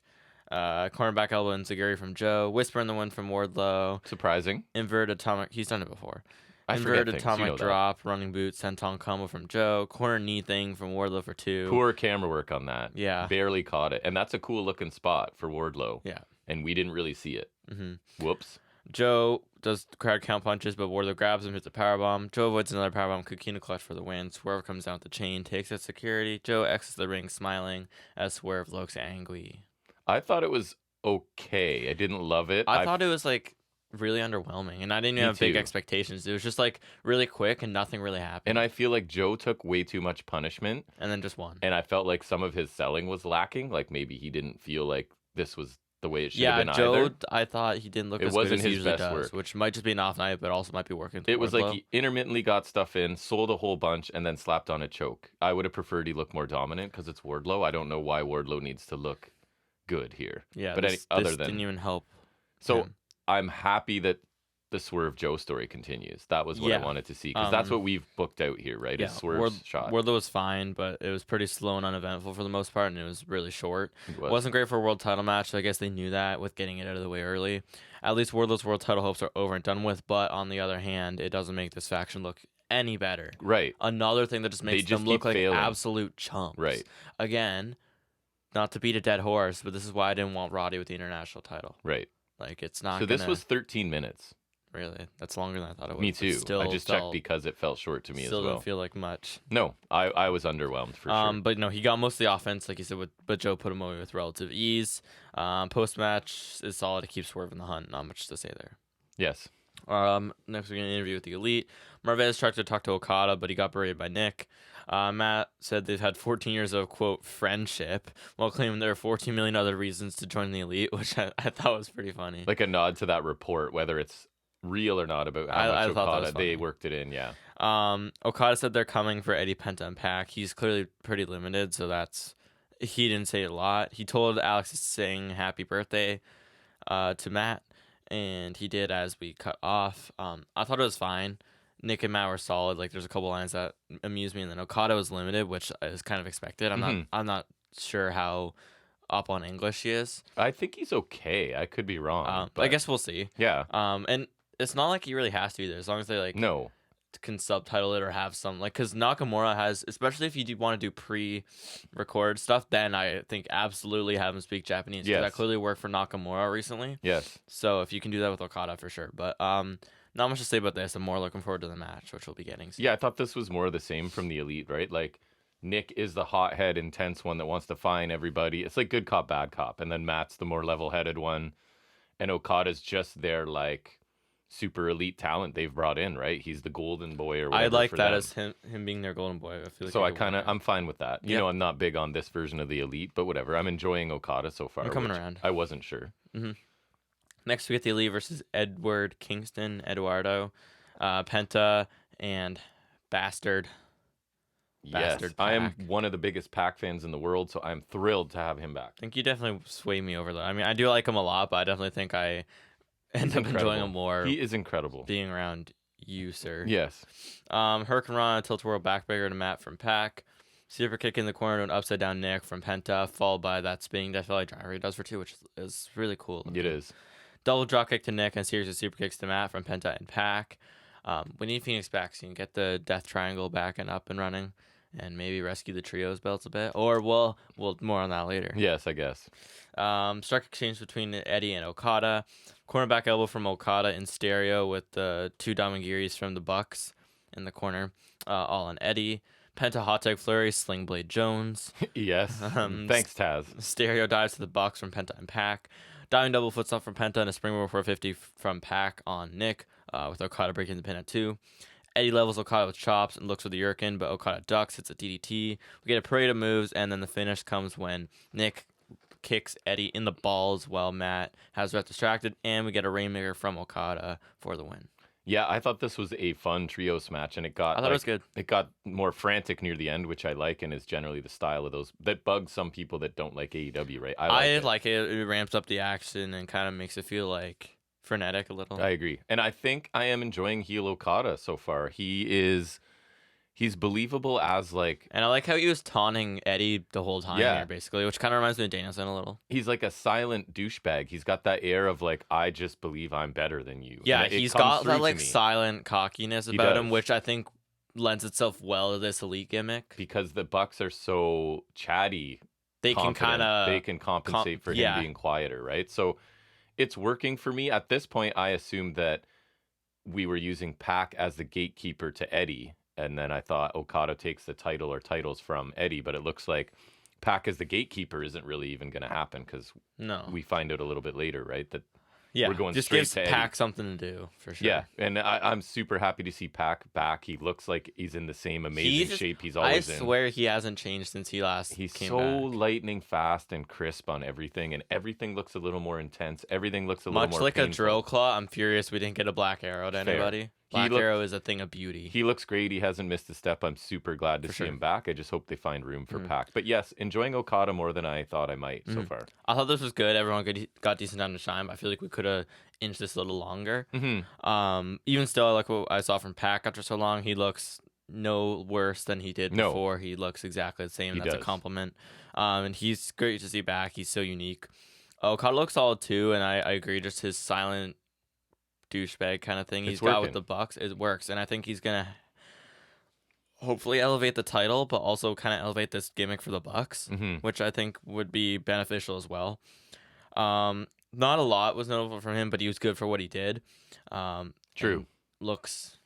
Cornerback elbow and Zaguri from Joe. Whisper in the wind from Wardlow. Surprising. Inverted atomic. He's done it before. Inverted atomic drop, running boot, senton combo from Joe, corner knee thing from Wardlow for 2. Poor camera work on that. Yeah. Barely caught it. And that's a cool looking spot for Wardlow. Yeah. And we didn't really see it. Mm-hmm. Whoops. Joe does crowd count punches, but Wardlow grabs him, hits a powerbomb. Joe avoids another powerbomb. Kukina clutch for the win. Swerve comes down with the chain, takes out security. Joe exits the ring smiling as Swerve looks angry. I thought it was okay. I didn't love it. I thought it was like really underwhelming, and I didn't even have big expectations. It was just like really quick and nothing really happened. And I feel like Joe took way too much punishment and then just won. And I felt like some of his selling was lacking. Like maybe he didn't feel like this was the way it should have been Joe, either. I thought he didn't look it as wasn't good as he his usually best does, work. which might just be an off night, but also might be working. It was like he intermittently got stuff in, sold a whole bunch, and then slapped on a choke. I would have preferred he looked more dominant because it's Wardlow. I don't know why Wardlow needs to look good here. Yeah, but this didn't even help. So him. I'm happy that the Swerve Joe story continues. That was what I wanted to see, because that's what we've booked out here, right? Is Swerve's shot. Wardlow was fine, but it was pretty slow and uneventful for the most part, and it was really short. It wasn't great for a world title match, so I guess they knew that with getting it out of the way early. At least Wardlow's world title hopes are over and done with, but on the other hand, it doesn't make this faction look any better. Right. Another thing that just makes them look like absolute chumps. Right. Again, not to beat a dead horse, but this is why I didn't want Roddy with the international title. Right. Like, it's not. So this was 13 minutes. Really? That's longer than I thought it was. Me too. I just checked because it felt short to me as well. Still didn't feel like much. No, I was underwhelmed for sure. But no, he got most of the offense, like you said, but Joe put him away with relative ease. Post-match is solid to keep Swerve in the hunt. Not much to say there. Yes. Next we're going to interview with the Elite. Marvez tried to talk to Okada, but he got berated by Nick. Matt said they've had 14 years of, quote, friendship, while claiming there are 14 million other reasons to join the Elite, which I thought was pretty funny. Like a nod to that report, whether it's real or not, about how much Okada, they worked it in, yeah. Okada said they're coming for Eddie, Penta, and Pac. He's clearly pretty limited, so he didn't say a lot. He told Alex to sing happy birthday to Matt, and he did as we cut off. I thought it was fine. Nick and Matt were solid. Like, there's a couple lines that amused me, and then Okada was limited, which is kind of expected. I'm not sure how up on English he is. I think he's okay. I could be wrong. But I guess we'll see. Yeah. And it's not like he really has to either, as long as they can subtitle it or have some, like, because Nakamura has, especially if you do want to do pre-record stuff, then I think absolutely have him speak Japanese. Yes. That clearly worked for Nakamura recently. Yes. So if you can do that with Okada, for sure. But not much to say about this. I'm more looking forward to the match, which we'll be getting soon. Yeah, I thought this was more of the same from the Elite, right? Like, Nick is the hothead, intense one that wants to fine everybody. It's like good cop, bad cop. And then Matt's the more level-headed one. And Okada's just their, like, super elite talent they've brought in, right? He's the golden boy or whatever. I like that as him being their golden boy. I feel like so I'm fine with that. You know, I'm not big on this version of the Elite, but whatever. I'm enjoying Okada so far. You're coming around. I wasn't sure. Mm-hmm. Next, we get the Elite versus Eduardo, Penta, and Bastard. Yes, I am one of the biggest Pac fans in the world, so I'm thrilled to have him back. I think you definitely sway me over that. I mean, I do like him a lot, but I definitely think I end up enjoying him more. He is incredible. Being around you, sir. Yes. Hurricane Rana, tilt whirl backbreaker to Matt from Pac. Super kick in the corner to an upside down Nick from Penta, followed by that spinning Death Valley driver he does for 2, which is really cool. It is. Double drop kick to Nick and a series of super kicks to Matt from Penta and Pac. We need Phoenix back so you can get the Death Triangle back and up and running, and maybe rescue the trios belts a bit. Or we'll more on that later. Yes, I guess. Strike exchange between Eddie and Okada. Cornerback elbow from Okada in stereo with the 2 Damagiris from the Bucks in the corner, all on Eddie. Penta hot tag flurry, Sling Blade Jones. Yes. Thanks, Taz. Stereo dives to the Bucks from Penta and Pac. Diving double foot stomp from Penta and a springboard 450 from Pac on Nick, with Okada breaking the pin at 2. Eddie levels Okada with chops and looks for the Yurkin, but Okada ducks, hits a DDT. We get a parade of moves, and then the finish comes when Nick kicks Eddie in the balls while Matt has Rhett distracted, and we get a Rainmaker from Okada for the win. Yeah, I thought this was a fun trios match, and I thought it was good. It got more frantic near the end, which I like, and is generally the style of those that bugs some people that don't like AEW, right? I like it. It ramps up the action and kind of makes it feel like frenetic a little. I agree, and I think I am enjoying heel Okada so far. He's believable as like, and I like how he was taunting Eddie the whole time here, basically, which kind of reminds me of Danielson a little. He's like a silent douchebag. He's got that air of like, I just believe I'm better than you. Yeah, he's got that like silent cockiness about him, which I think lends itself well to this Elite gimmick. Because the Bucks are so chatty, they can compensate for him being quieter, right? So it's working for me. At this point, I assumed that we were using Pac as the gatekeeper to Eddie. And then I thought Okada takes the title or titles from Eddie, but it looks like Pac as the gatekeeper isn't really even going to happen because we find out a little bit later, right? That we're going just straight gives to Eddie. Pac something to do for sure. Yeah, and I'm super happy to see Pac back. He looks like he's in the same amazing shape he's always in. I swear he hasn't changed since he last came back. He's so lightning fast and crisp on everything, and everything looks a little more intense. Everything looks a little more like painful. A drill claw. I'm furious we didn't get a black arrow to anybody. Black Arrow is a thing of beauty. He looks great. He hasn't missed a step. I'm super glad to see him back. I just hope they find room for Pac. But yes, enjoying Okada more than I thought I might so far. I thought this was good. Everyone got decent time to shine, but I feel like we could have inched this a little longer. Even still, I like what I saw from Pac after so long. He looks no worse than he did before. He looks exactly the same. That's a compliment. And he's great to see back. He's so unique. Okada looks solid too, and I agree. Just his silent douchebag kind of thing he's got with the Bucks, it works, and I think he's gonna hopefully elevate the title, but also kind of elevate this gimmick for the Bucks, which I think would be beneficial as well. Not a lot was notable from him, but he was good for what he did. True. Looks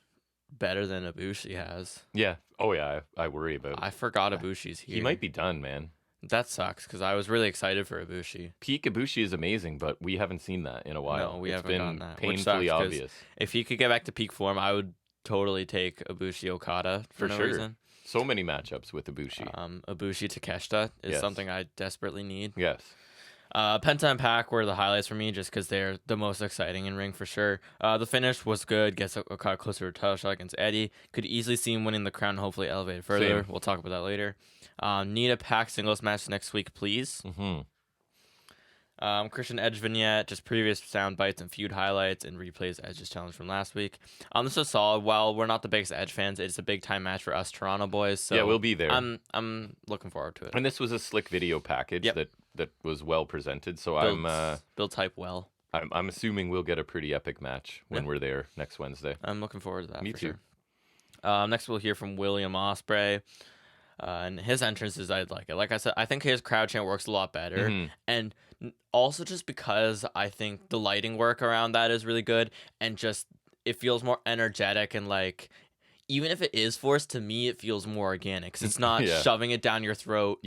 better than Ibushi has. Yeah. Oh yeah. I worry about. I forgot Ibushi's here. He might be done, man. That sucks because I was really excited for Ibushi. Peak Ibushi is amazing, but we haven't seen that in a while. No, we haven't gotten that. Painfully obvious. If he could get back to peak form, I would totally take Ibushi Okada for no reason. So many matchups with Ibushi. Ibushi Takeshita is something I desperately need. Yes. Penta and Pac were the highlights for me just because they're the most exciting in ring for sure. The finish was good. Gets Okada closer to title shot against Eddie. Could easily see him winning the crown and hopefully elevate it further. Same. We'll talk about that later. Need a Pac singles match next week, please. Christian Edge vignette, just previous sound bites and feud highlights and replays Edge's challenge from last week. This is solid. While we're not the biggest Edge fans, it's a big time match for us Toronto boys. So yeah, we'll be there. I'm looking forward to it. And this was a slick video package that was well presented. So build type well. I'm assuming we'll get a pretty epic match when we're there next Wednesday. I'm looking forward to that. Me too. Sure. Next we'll hear from William Ospreay. And his entrances, I'd like it. Like I said, I think his crowd chant works a lot better. And also just because I think the lighting work around that is really good. And just, it feels more energetic. And like, even if it is forced, to me, it feels more organic. Because it's not shoving it down your throat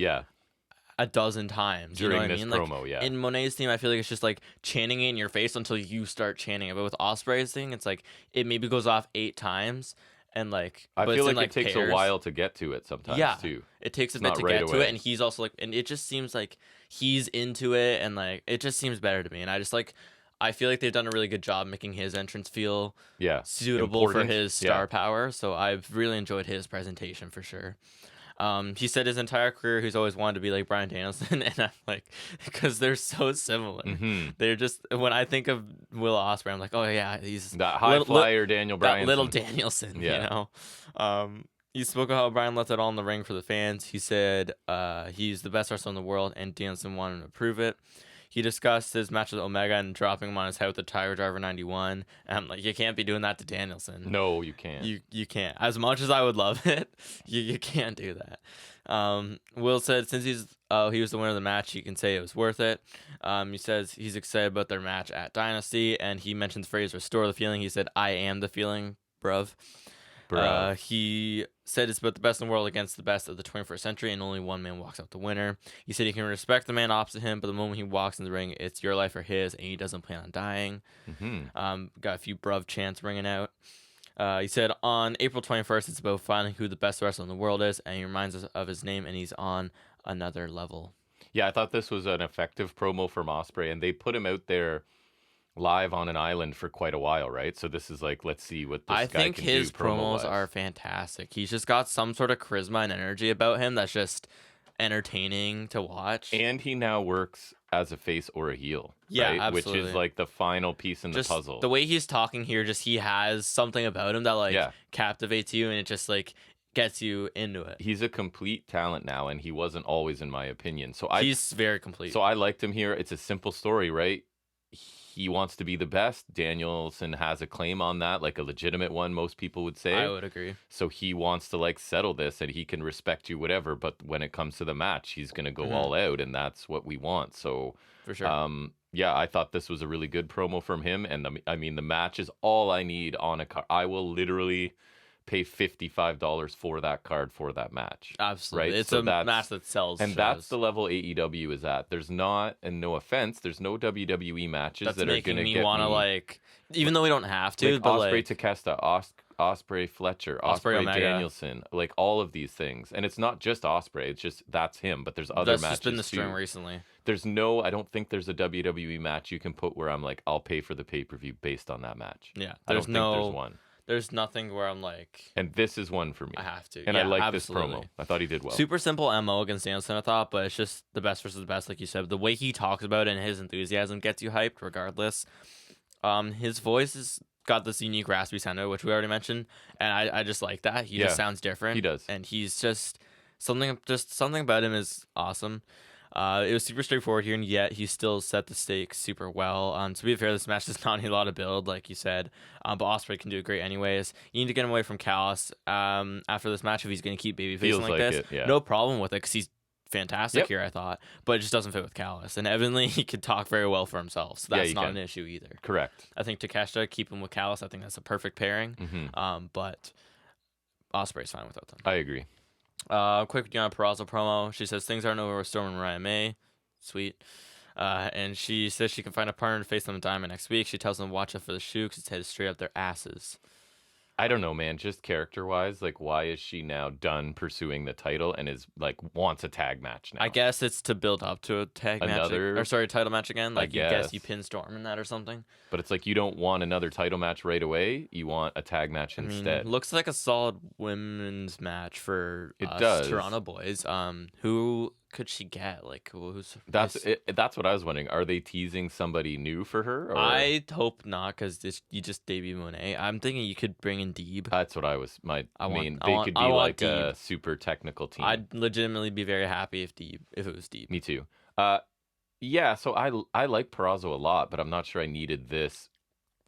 a dozen times. During you know this what I mean? promo, In Monet's team, I feel like it's just like chanting it in your face until you start chanting it. But with Ospreay's thing, it's like, it maybe goes off 8 times. And like, I feel like it takes a while to get to it sometimes too. It takes a bit to get to it, and he's also like, and it just seems like he's into it, and like it just seems better to me. And I just like, I feel like they've done a really good job making his entrance feel suitable for his star power. So I've really enjoyed his presentation for sure. He said his entire career he's always wanted to be like Bryan Danielson, and I'm like, because they're so similar. They're just, when I think of Will Ospreay, I'm like, oh yeah, he's that high flyer Daniel Bryan, that little Danielson, you know. He spoke about how Bryan left it all in the ring for the fans. He said he's the best wrestler in the world, and Danielson wanted to prove it. He discussed his match with Omega and dropping him on his head with the Tiger Driver 91. And I'm like, you can't be doing that to Danielson. No, you can't. You can't. As much as I would love it, you can't do that. Will said since he was the winner of the match, he can say it was worth it. He says he's excited about their match at Dynasty, and he mentioned the phrase "restore the feeling." He said, "I am the feeling, bruv." He said it's about the best in the world against the best of the 21st century, and only one man walks out the winner. He said he can respect the man opposite him, but the moment he walks in the ring, it's your life or his, and he doesn't plan on dying. Got a few bruv chants ringing out. He said on April 21st, it's about finding who the best wrestler in the world is, and he reminds us of his name, and he's on another level. Yeah, I thought this was an effective promo from Ospreay, and they put him out there live on an island for quite a while, right? So this is like, let's see what this guy can do. I think his promos are fantastic. He's just got some sort of charisma and energy about him that's just entertaining to watch. And he now works as a face or a heel, right? Absolutely. Which is like the final piece in the puzzle. The way he's talking here, just he has something about him that like captivates you, and it just like gets you into it. He's a complete talent now, and he wasn't always, in my opinion. So he's very complete. So I liked him here. It's a simple story, right? He wants to be the best. Danielson has a claim on that, like a legitimate one, most people would say. I would agree. So he wants to like settle this, and he can respect you, whatever. But when it comes to the match, he's going to go all out, and that's what we want. So for sure. I thought this was a really good promo from him. And the match is all I need on a card. I will literally pay $55 for that card for that match. Absolutely. Right? It's a match that sells. And that's the level AEW is at. There's not, and no offense, there's no WWE matches that are going to get me want to like, even though we don't have to, like but Ospreay like Takeshita, Ospreay Fletcher, Ospreay Danielson, like all of these things. And it's not just Ospreay, it's just that's him, but there's other matches. That's just been the string recently. I don't think there's a WWE match you can put where I'm like, I'll pay for the pay-per-view based on that match. Yeah. I don't think there's one. There's nothing where I'm like, and this is one for me. I have to. And yeah, I like absolutely. this promo. I thought he did well. Super simple MO against Danielson, I thought, but it's just the best versus the best, like you said. The way he talks about it and his enthusiasm gets you hyped regardless. His voice has got this unique raspy sound to it, which we already mentioned, and I just like that. He just sounds different. He does. And he's just something about him is awesome. It was super straightforward here, and yet he still set the stakes super well. To be fair, this match does not need a lot of build, like you said, but Ospreay can do it great anyways. You need to get him away from Callis after this match if he's going to keep babyfacing like this. No problem with it, because he's fantastic here, I thought, but it just doesn't fit with Callis. And evidently, he could talk very well for himself, so that's not an issue either. Correct. I think Takeshita, keep him with Callis. I think that's a perfect pairing. But Ospreay's fine without them. I agree. Quick Deonna Purrazzo promo. She says things aren't over with Storm and Mariah May. Sweet. And she says she can find a partner to face them in Diamond next week. She tells them to watch out for the shoe because it's headed straight up their asses. I don't know, man. Just character-wise, like, why is she now done pursuing the title and is like wants a tag match now? I guess it's to build up to a title match again. Like, you guess you pin Storm in that or something. But it's like you don't want another title match right away. You want a tag match instead. Looks like a solid women's match for us Toronto boys. Who could she get? Like, who's that's what I was wondering. Are they teasing somebody new for her? Or? I hope not, because you just debut Monet. I'm thinking you could bring in Deeb. That's what I was. They could be like a super technical team. I'd legitimately be very happy if it was Deeb. Me too. Yeah. So I like Purrazzo a lot, but I'm not sure I needed this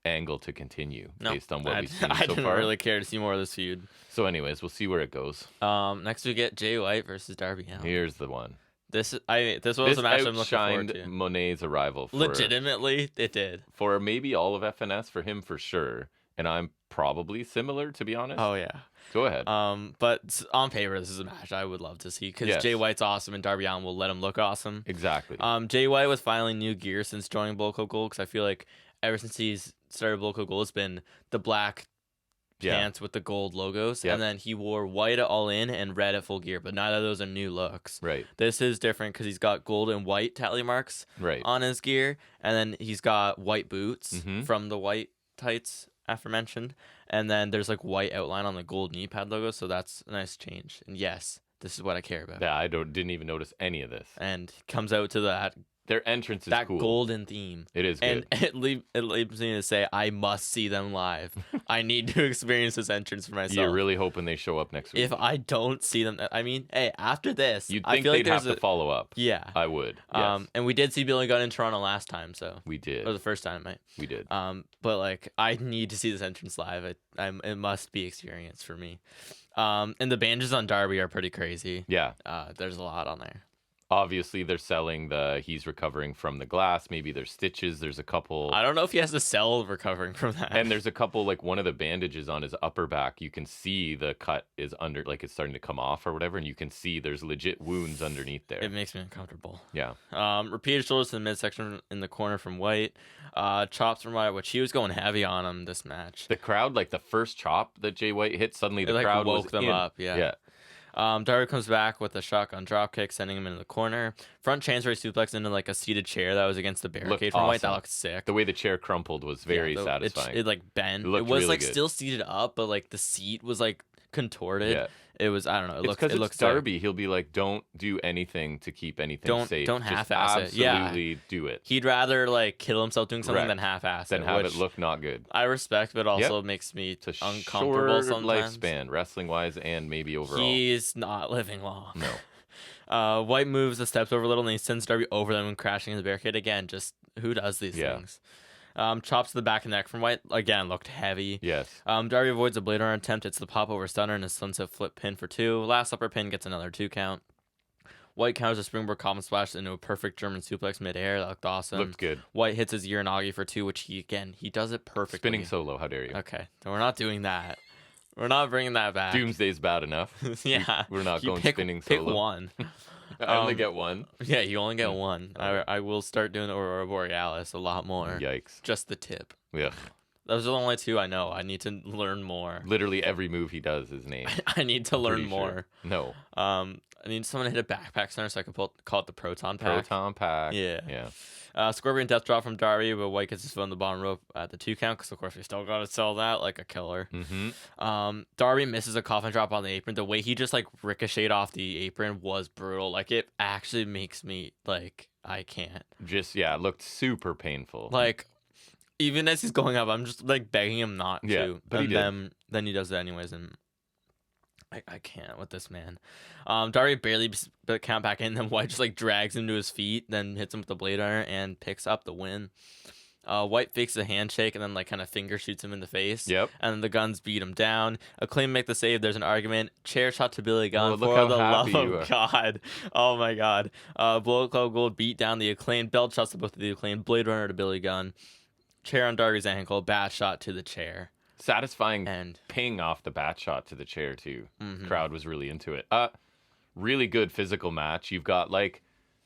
angle to continue based on what we've seen so far. I didn't really care to see more of this feud. So anyways, we'll see where it goes. Next we get Jay White versus Darby Allin. Here's the one. This was a match I'm looking forward to. Monet's arrival. Legitimately, it did. For maybe all of FNS, for him for sure. And I'm probably similar, to be honest. Oh, yeah. Go ahead. But on paper, this is a match I would love to see, because Jay White's awesome and Darby Allin will let him look awesome. Exactly. Jay White with finally new gear since joining Bullet Club Gold, because I feel like ever since he's started Bullet Club Gold, it's been the black pants with the gold logos, and then he wore white at All In and red at Full Gear, but neither of those are new looks. Right. This is different because he's got gold and white tally marks on his gear, and then he's got white boots from the white tights aforementioned, and then there's like white outline on the gold knee pad logo, so that's a nice change. And yes, this is what I care about. Yeah, I didn't even notice any of this. And comes out to that. Their entrance is cool. That golden theme. It is good. And it leaves me to say, I must see them live. I need to experience this entrance for myself. You're really hoping they show up next week. If I don't see them, I mean, hey, after this, you'd think they'd have to follow up. Yeah. I would. Yes. And we did see Billy Gunn in Toronto last time, so. We did. Or the first time, right? We did. But, like, I need to see this entrance live. It must be experience for me. And the bandages on Darby are pretty crazy. Yeah. There's a lot on there. Obviously, they're selling he's recovering from the glass. Maybe there's stitches. There's a couple. I don't know if he has to sell recovering from that. And there's a couple, like one of the bandages on his upper back. You can see the cut is under, like it's starting to come off or whatever. And you can see there's legit wounds underneath there. It makes me uncomfortable. Yeah. Repeated shoulders to the midsection in the corner from White. Chops from White, which he was going heavy on him this match. The crowd, like the first chop that Jay White hit, suddenly the crowd woke them up. Yeah. Darby comes back with a shotgun dropkick, sending him into the corner. Front transfer suplex into like a seated chair that was against the barricade from White. That looked sick. The way the chair crumpled was very satisfying. It like bent. It was really like good. Still seated up, but like the seat was like contorted. Yeah. It was, I don't know. It looks Darby. Like, he'll be like, don't do anything to keep anything safe. Don't half-ass it. Yeah. Absolutely do it. He'd rather like kill himself doing something than half-ass it. Than have it look not good. I respect, but also makes me uncomfortable sometimes. Lifespan, wrestling-wise, and maybe overall. He's not living long. No. White moves the steps over a little, and he sends Darby over them and crashing in the barricade again. Just who does these things? Chops to the back and neck from White. Again, looked heavy. Yes. Darby avoids a blade arm attempt. It's the pop over stunner and a sunset flip pin for 2. Last upper pin gets another 2 count. White counters a springboard common splash into a perfect German suplex midair. That looked awesome. Looked good. White hits his Uranagi for 2, which he does it perfectly. Spinning solo, how dare you? Okay, so we're not doing that. We're not bringing that back. Doomsday's bad enough. Yeah. We're not going spinning solo. Pick one. I only get one. Yeah, you only get one. I will start doing Aurora Borealis a lot more. Yikes. Just the tip. Yeah. Those are the only 2 I know. I need to learn more. Literally every move he does is named. I need to learn more. No. I need someone to hit a backpack center so I can call it the Proton Pack. Proton Pack. Yeah. Scorpion Death Drop from Darby, but White gets his foot on the bottom rope at the 2 count because, of course, we still got to sell that like a killer. Mm-hmm. Darby misses a coffin drop on the apron. The way he just, like, ricocheted off the apron was brutal. Like, it actually makes me, like, I can't. It looked super painful. Like, even as he's going up, I'm just, like, begging him not to. But then he does it anyways, and I can't with this man. Darby barely count back in, then White just like drags him to his feet, then hits him with the Blade Runner and picks up the win. White fakes a handshake and then like kind of finger shoots him in the face. Yep. And then the Guns beat him down. Acclaim make the save. There's an argument. Chair shot to Billy Gunn. Look For how the happy love you of are. God. Oh my God. Bullet Club Gold beat down the Acclaim. Belt shots to both of the Acclaim. Blade Runner to Billy Gunn. Chair on Darby's ankle. Bat shot to the chair. Satisfying And ping off the bat shot to the chair too. Mhm. Crowd was really into it. Really good physical match. You've got like,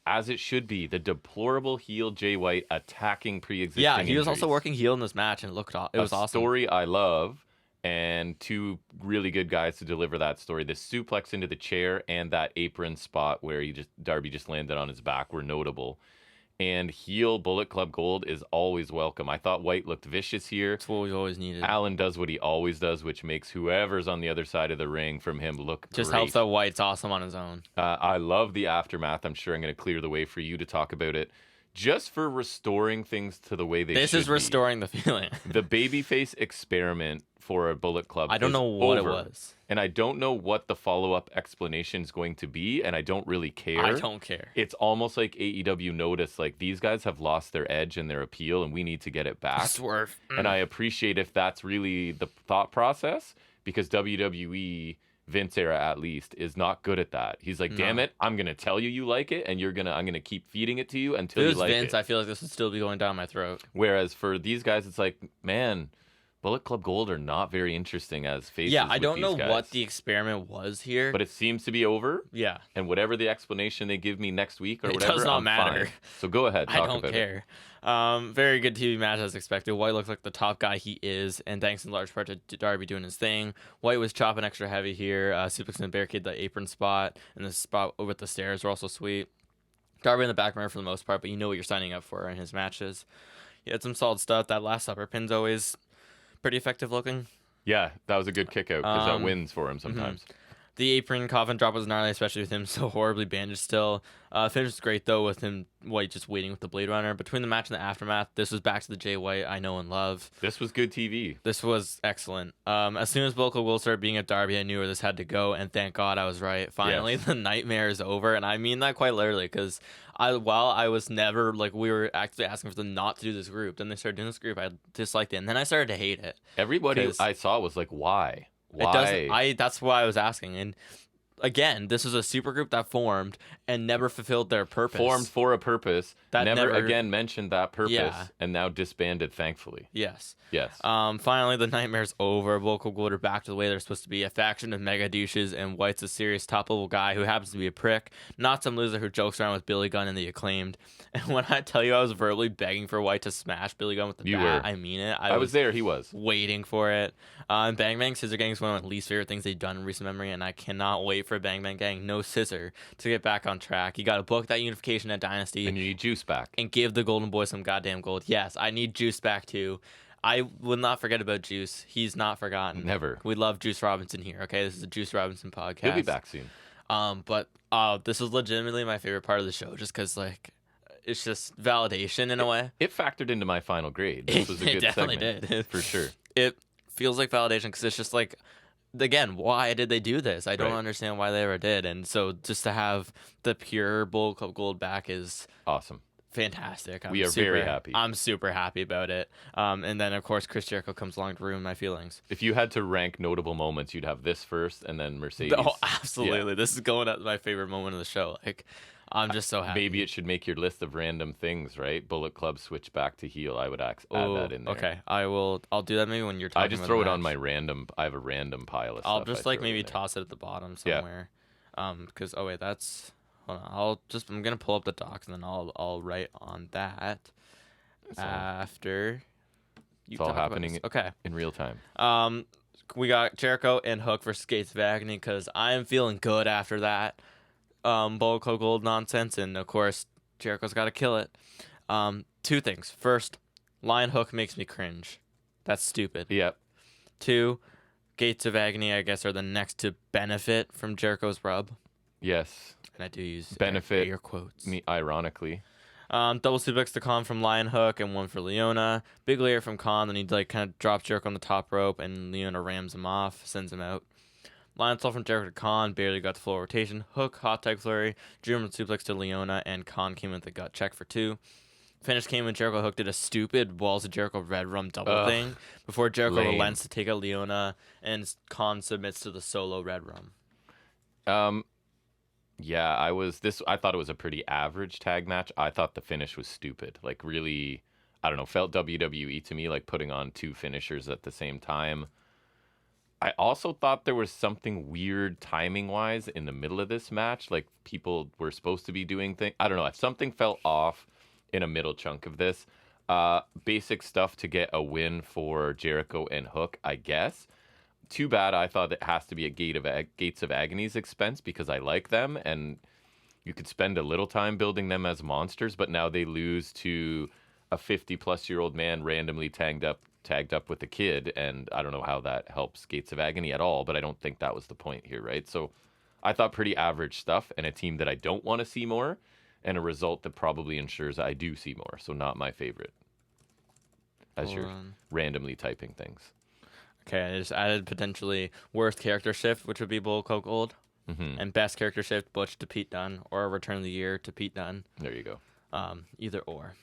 as it should be, the deplorable heel Jay White attacking pre-existing yeah, he was injuries. also working heel in this match and it was awesome. Story I love, and 2 really good guys to deliver that story. The suplex into the chair and that apron spot where Darby just landed on his back were notable. And heel Bullet Club Gold is always welcome. I thought White looked vicious here. That's what we always needed. Allen does what he always does, which makes whoever's on the other side of the ring from him look Just great. helps that White's awesome on his own. I love the aftermath. I'm sure I'm going to clear the way for you to talk about it. Just for restoring things to the way they should be. This is restoring the feeling. The babyface experiment for a Bullet Club I don't is know what over. it was. And I don't know what the follow-up explanation is going to be, and I don't really care. I don't care. It's almost like AEW noticed, like, these guys have lost their edge and their appeal, and we need to get it back. Swerve. And I appreciate if that's really the thought process, because WWE, Vince era at least, is not good at that. He's like, damn it, I'm going to tell you like it, and I'm going to keep feeding it to you until If it you was like Vince, it. I feel like this would still be going down my throat. Whereas for these guys, it's like, man, Bullet Club Gold are not very interesting as faces. Yeah, I don't with know these guys. what the experiment was here. But it seems to be over. Yeah. And whatever the explanation they give me next week or It whatever, does not I'm matter. fine. So go ahead, I talk don't about care. Very good TV match as expected. White looked like the top guy he is, and thanks in large part to Darby doing his thing. White was chopping extra heavy here. Suplex and barricade the apron spot, and the spot with the stairs were also sweet. Darby in the back mirror for the most part, but you know what you're signing up for in his matches. He had some solid stuff. That last upper pin's always pretty effective looking. Yeah, that was a good kick out because that wins for him Mm-hmm. sometimes. The apron coffin drop was gnarly, especially with him so horribly bandaged still. Finish was great, though, with him White just waiting with the Blade Runner. Between the match and the aftermath, this was back to the Jay White I know and love. This was good TV. This was excellent. As soon as Bullet Club Gold started being at Darby, I knew where this had to go, and thank God I was right. Finally, Yes. The nightmare is over, and I mean that quite literally, because while I was never, like, we were actually asking for them not to do this group, then they started doing this group, I disliked it, and then I started to hate it. Everybody 'Cause I saw was like, why? It doesn't. That's why I was asking, and again, this is a supergroup that formed and never fulfilled their purpose. Formed for a purpose. That never never- again mentioned that purpose, Yeah. and now disbanded, thankfully. Yes. Yes. Finally, the nightmare's over. Bullet Club Gold are back to the way they're supposed to be. A faction of mega douches, and White's a serious top-level guy who happens to be a prick, not some loser who jokes around with Billy Gunn and the Acclaimed. And when I tell you I was verbally begging for White to smash Billy Gunn with the You bat, were. I mean it. I was there. He was. waiting for it. And Bang Bang Scissor Gang is one of my least favorite things they've done in recent memory, and I cannot wait for Bang Bang Gang, no scissor, to get back on track. You got to book that unification at Dynasty And you need Juice back. and give the Golden Boy some goddamn gold. Yes, I need Juice back too. I will not forget about Juice. He's not forgotten. Never. We love Juice Robinson here. Okay, this is a Juice Robinson podcast. He'll be back soon. But this is legitimately my favorite part of the show, just because like it's just validation in a way. It factored into my final grade. This was a It good definitely segment. did. For sure. It feels like validation because it's just like, again, why did they do this? I don't Right. understand why they ever did. And so just to have the pure Bullet Club Gold back is Awesome. fantastic. We are very happy. I'm super happy about it. And then, of course, Chris Jericho comes along to ruin my feelings. If you had to rank notable moments, you'd have this first and then Mercedes. Oh, absolutely. This is going at my favorite moment of the show. Like, I'm just so happy. Maybe it should make your list of random things, right? Bullet Club switch back to heel. I would add Oh, that in there. okay. I'll do that maybe when you're talking I just about throw the it on match. my random. I have a random pile of I'll stuff. just I like throw in maybe there. toss it at the bottom Yeah. somewhere. Because oh wait, that's hold on. I'm gonna pull up the docs and then I'll write on that after you It's all talk about happening this. Okay. in real time. We got Jericho and Hook versus Gates of Agony because I am feeling good after that. Bullet Club Gold nonsense, and of course Jericho's got to kill it. 2 things. First, Lion Hook makes me cringe. That's stupid. Yep. 2, Gates of Agony, I guess, are the next to benefit from Jericho's rub. Yes. And I do use benefit air quotes. Me ironically. Double suplex to Khan from Lion Hook and 1 for Leona. Big layer from Khan, then he kind of drops Jericho on the top rope, and Leona rams him off, sends him out. Lion Soul from Jericho to Khan, barely got the full rotation. Hook, hot tag flurry, German suplex to Leona, and Khan came with the gut check for 2. Finish came when Jericho Hook did a stupid Walls of Jericho Red Rum double thing before Jericho relents to take out Leona, and Khan submits to the solo Red Rum. Yeah, I thought it was a pretty average tag match. I thought the finish was stupid. Like, really, I don't know, felt WWE to me, like putting on 2 finishers at the same time. I also thought there was something weird timing-wise in the middle of this match. Like, people were supposed to be doing things. I don't know, if something fell off in a middle chunk of this. Basic stuff to get a win for Jericho and Hook, I guess. Too bad. I thought it has to be a Gates of Agony's expense because I like them, and you could spend a little time building them as monsters, but now they lose to a 50-plus-year-old man randomly tagged up with a kid, and I don't know how that helps Gates of Agony at all, but I don't think that was the point here, right? So I thought pretty average stuff, and a team that I don't want to see more, and a result that probably ensures I do see more, so not my favorite. As you're randomly typing things. Okay, I just added potentially worst character shift, which would be Bullet Club Gold, and best character shift, Butch to Pete Dunne, or Return of the Year to Pete Dunne. There you go. Either or.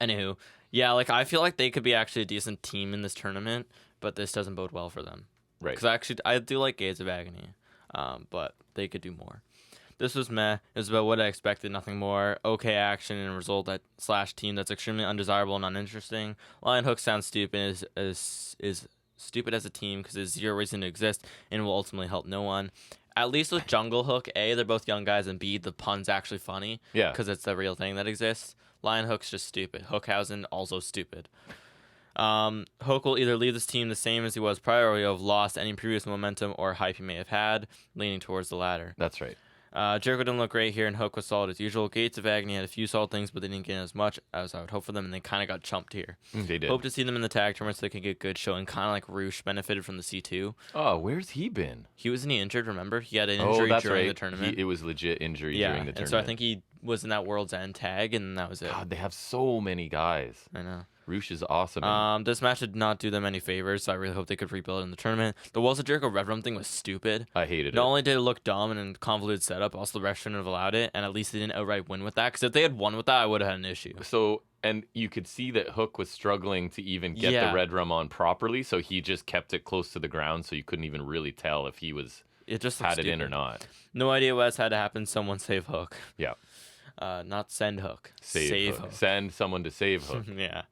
Anywho, yeah, like I feel like they could be actually a decent team in this tournament, but this doesn't bode well for them. Right. Because I do like Gates of Agony, but they could do more. This was meh. It was about what I expected, nothing more. Okay action and result that / team that's extremely undesirable and uninteresting. Lion Hook sounds stupid is stupid as a team because there's 0 reason to exist and will ultimately help no one. At least with Jungle Hook, A, they're both young guys, and B, the pun's actually funny. Yeah. Because it's the real thing that exists. Lion Hook's just stupid. Hookhausen, also stupid. Hook will either leave this team the same as he was prior, or he'll have lost any previous momentum or hype he may have had, leaning towards the latter. That's right. Jericho didn't look great here, and Hook was solid as usual. Gates of Agony had a few solid things, but they didn't get as much as I would hope for them, and they kind of got chumped here. They did. Hope to see them in the tag tournament so they can get good showing, kind of like Roosh benefited from the C2. Oh, where's he been? He wasn't injured, remember? He had an injury during the tournament. It was legit injury during the tournament. And so I think he was in that World's End tag, and that was it. God, they have so many guys. I know. Roosh is awesome. This match did not do them any favors, so I really hope they could rebuild in the tournament. The Walls of Jericho Red Rum thing was stupid. I hated it. Not only did it look dumb and convoluted setup, also the ref shouldn't have allowed it, and at least they didn't outright win with that, because if they had won with that, I would have had an issue. So, and you could see that Hook was struggling to even get the Red Rum on properly, so he just kept it close to the ground, so you couldn't even really tell if he was had it in or not. No idea what had to happen. Someone save Hook. Yeah. Not send Hook. Save Hook. Send someone to save Hook. Yeah.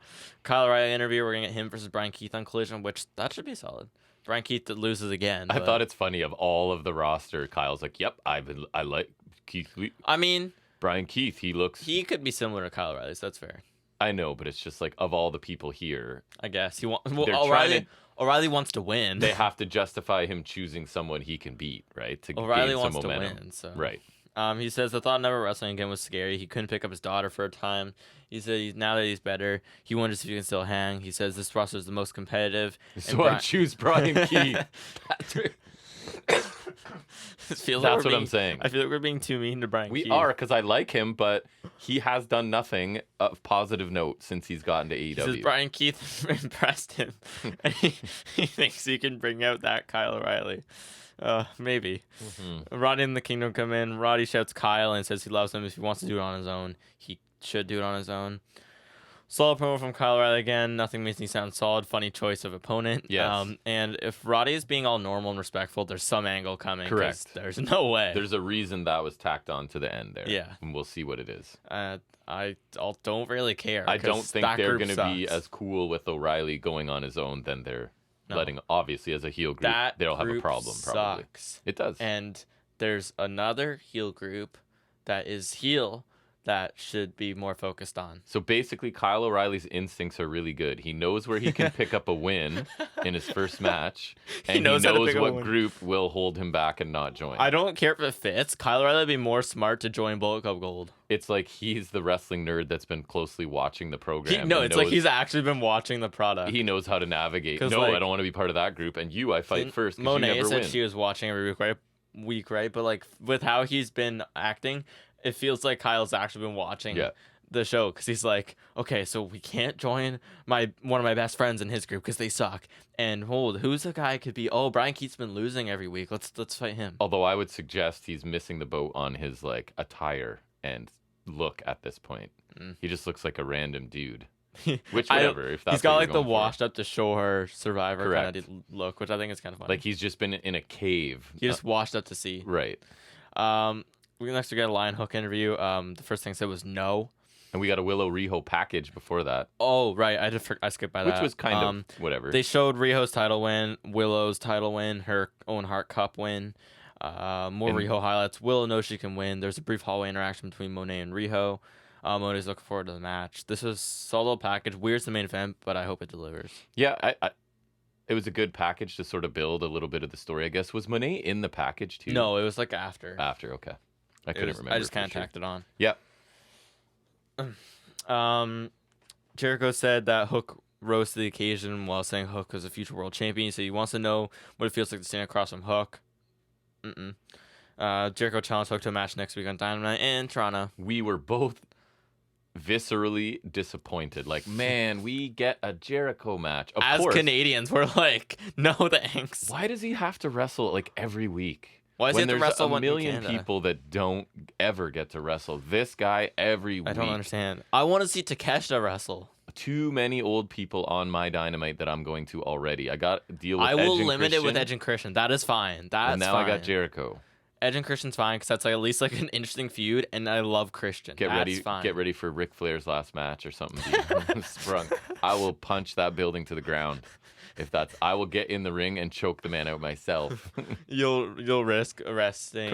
Kyle O'Reilly interview. We're going to get him versus Brian Keith on Collision, which that should be solid. Brian Keith that loses again. I thought it's funny of all of the roster. Kyle's like, yep, I like Keith. I mean, Brian Keith, he could be similar to Kyle O'Reilly, so that's fair. I know, but it's just like of all the people here. I guess O'Reilly wants to win. They have to justify him choosing someone he can beat, right? To O'Reilly gain some wants momentum. to win, so. Right. He says the thought of never wrestling again was scary. He couldn't pick up his daughter for a time. He said now that he's better, he wonders if he can still hang. He says this roster is the most competitive. So I choose Brian Keith. That's what I'm saying. I feel like we're being too mean to Brian Keith. We are, because I like him, but he has done nothing of positive note since he's gotten to AEW. He says Brian Keith impressed him, and he thinks he can bring out that Kyle O'Reilly. Maybe. Roddy and the Kingdom come in. Roddy shouts Kyle and says he loves him. If he wants to do it on his own, he should do it on his own. Solid promo from Kyle O'Reilly again. Nothing makes me sound solid. Funny choice of opponent. Yes. And if Roddy is being all normal and respectful, there's some angle coming. Correct. There's no way. There's a reason that was tacked on to the end there. Yeah. And we'll see what it is. I don't really care. I don't think they're going to be as cool with O'Reilly going on his own than they're letting. Obviously, as a heel group, they'll have a problem. Probably. Sucks. It does. And there's another heel group that is heel that should be more focused on. So basically, Kyle O'Reilly's instincts are really good. He knows where he can pick up a win in his first match, and he knows what group will hold him back and not join. I don't care if it fits. Kyle O'Reilly would be more smart to join Bullet Club Gold. It's like he's the wrestling nerd that's been closely watching the program. It's like he's actually been watching the product. He knows how to navigate. No, I don't want to be part of that group. And I fight first. Monet said she was watching every week, right? But like with how he's been acting, it feels like Kyle's actually been watching the show, because he's like, okay, so we can't join one of my best friends in his group because they suck. And who's the guy could be? Oh, Brian Keith's been losing every week. Let's fight him. Although I would suggest he's missing the boat on his like attire and look at this point. He just looks like a random dude. Which whatever. If that's he's got like the washed up to show her Survivor kind of look, which I think is kind of funny. Like he's just been in a cave. He just washed up to sea. Right. We got a Lion Hook interview. The first thing I said was no. And we got a Willow Riho package before that. Oh, right. I skipped by that. Which was kind of whatever. They showed Riho's title win, Willow's title win, her Owen Hart Cup win. More Riho highlights. Willow knows she can win. There's a brief hallway interaction between Monet and Riho. Monet's looking forward to the match. This was a solo package. Weird's the main event, but I hope it delivers. Yeah, it was a good package to sort of build a little bit of the story, I guess. Was Monet in the package too? No, it was like after. After, okay. I couldn't remember. I just kind of tacked it on. Yeah. Jericho said that Hook rose to the occasion while saying Hook was a future world champion. So he wants to know what it feels like to stand across from Hook. Jericho challenged Hook to a match next week on Dynamite in Toronto. We were both viscerally disappointed. Like, man, we get a Jericho match. Of course. Canadians, we're like, no thanks. Why does he have to wrestle like every week? Why does he have to wrestle when there's a million people that don't ever get to wrestle? This guy every week. I don't understand. I want to see Takeshita wrestle. Too many old people on my Dynamite that I'm going to already. I got to deal with Edge and Christian. I will limit Christian, it with Edge and Christian. That is fine. And now I got Jericho. Edge and Christian's fine because that's like at least like an interesting feud, and I love Christian. Get ready for Ric Flair's last match or something. Sprung. I will punch that building to the ground. I will get in the ring and choke the man out myself. You'll risk arresting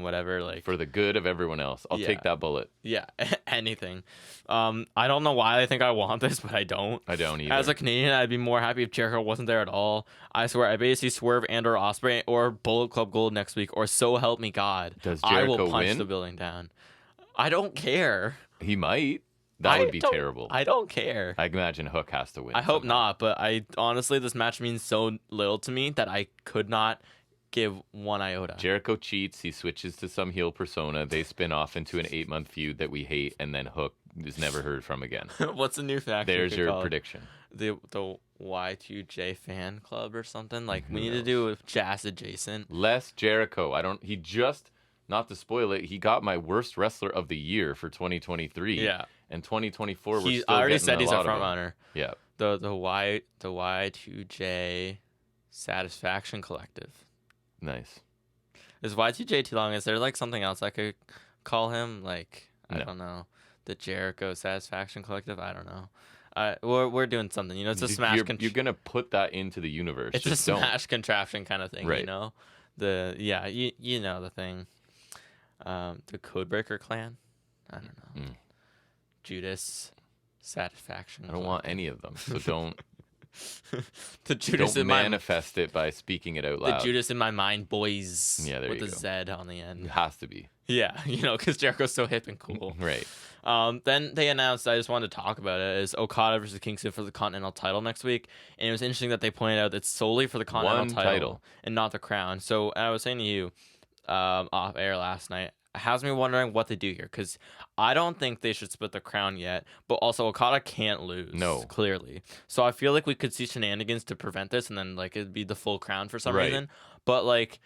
whatever, like for the good of everyone else. I'll take that bullet. Yeah, anything. I don't know why I think I want this, but I don't. I don't either. As a Canadian, I'd be more happy if Jericho wasn't there at all. I swear, I basically Swerve and or Ospreay or Bullet Club Gold next week, or so help me God. Does Jericho I will punch win? the building down. I don't care. He might. That would be terrible. I don't care. I imagine Hook has to win. I hope not, but I honestly, this match means so little to me that I could not give one iota. Jericho cheats. He switches to some heel persona. They spin off into an 8-month feud that we hate, and then Hook is never heard from again. What's the new faction? There's your prediction. The Y2J fan club or something? Like, we need to do Jazz adjacent. Less Jericho. Not to spoil it, he got my worst wrestler of the year for 2023. Yeah. And 2024, we're still I already getting said he's a front runner. Yeah. The Y2J Satisfaction Collective. Nice. Is Y2J too long? Is there like something else I could call him? Like, I don't know. The Jericho Satisfaction Collective? I don't know. We're doing something. You know, it's a smash. You're going to put that into the universe. It's just a smash contraption kind of thing, right. You know? You know the thing. The Codebreaker clan? I don't know. Judas Satisfaction. I don't want any of them, so don't. The Judas don't manifest it by speaking it out loud. The Judas in my mind, boys. Yeah, there you go. With a Z on the end. It has to be. Yeah, you know, because Jericho's so hip and cool. Right. Then they announced, I just wanted to talk about it, is Okada versus Kingston for the Continental title next week. And it was interesting that they pointed out it's solely for the Continental title and not the crown. So I was saying to you off air last night, has me wondering what they do here, because I don't think they should split the crown yet, but also Okada can't lose. No. Clearly. So I feel like we could see shenanigans to prevent this, and then like it'd be the full crown for some reason. But like,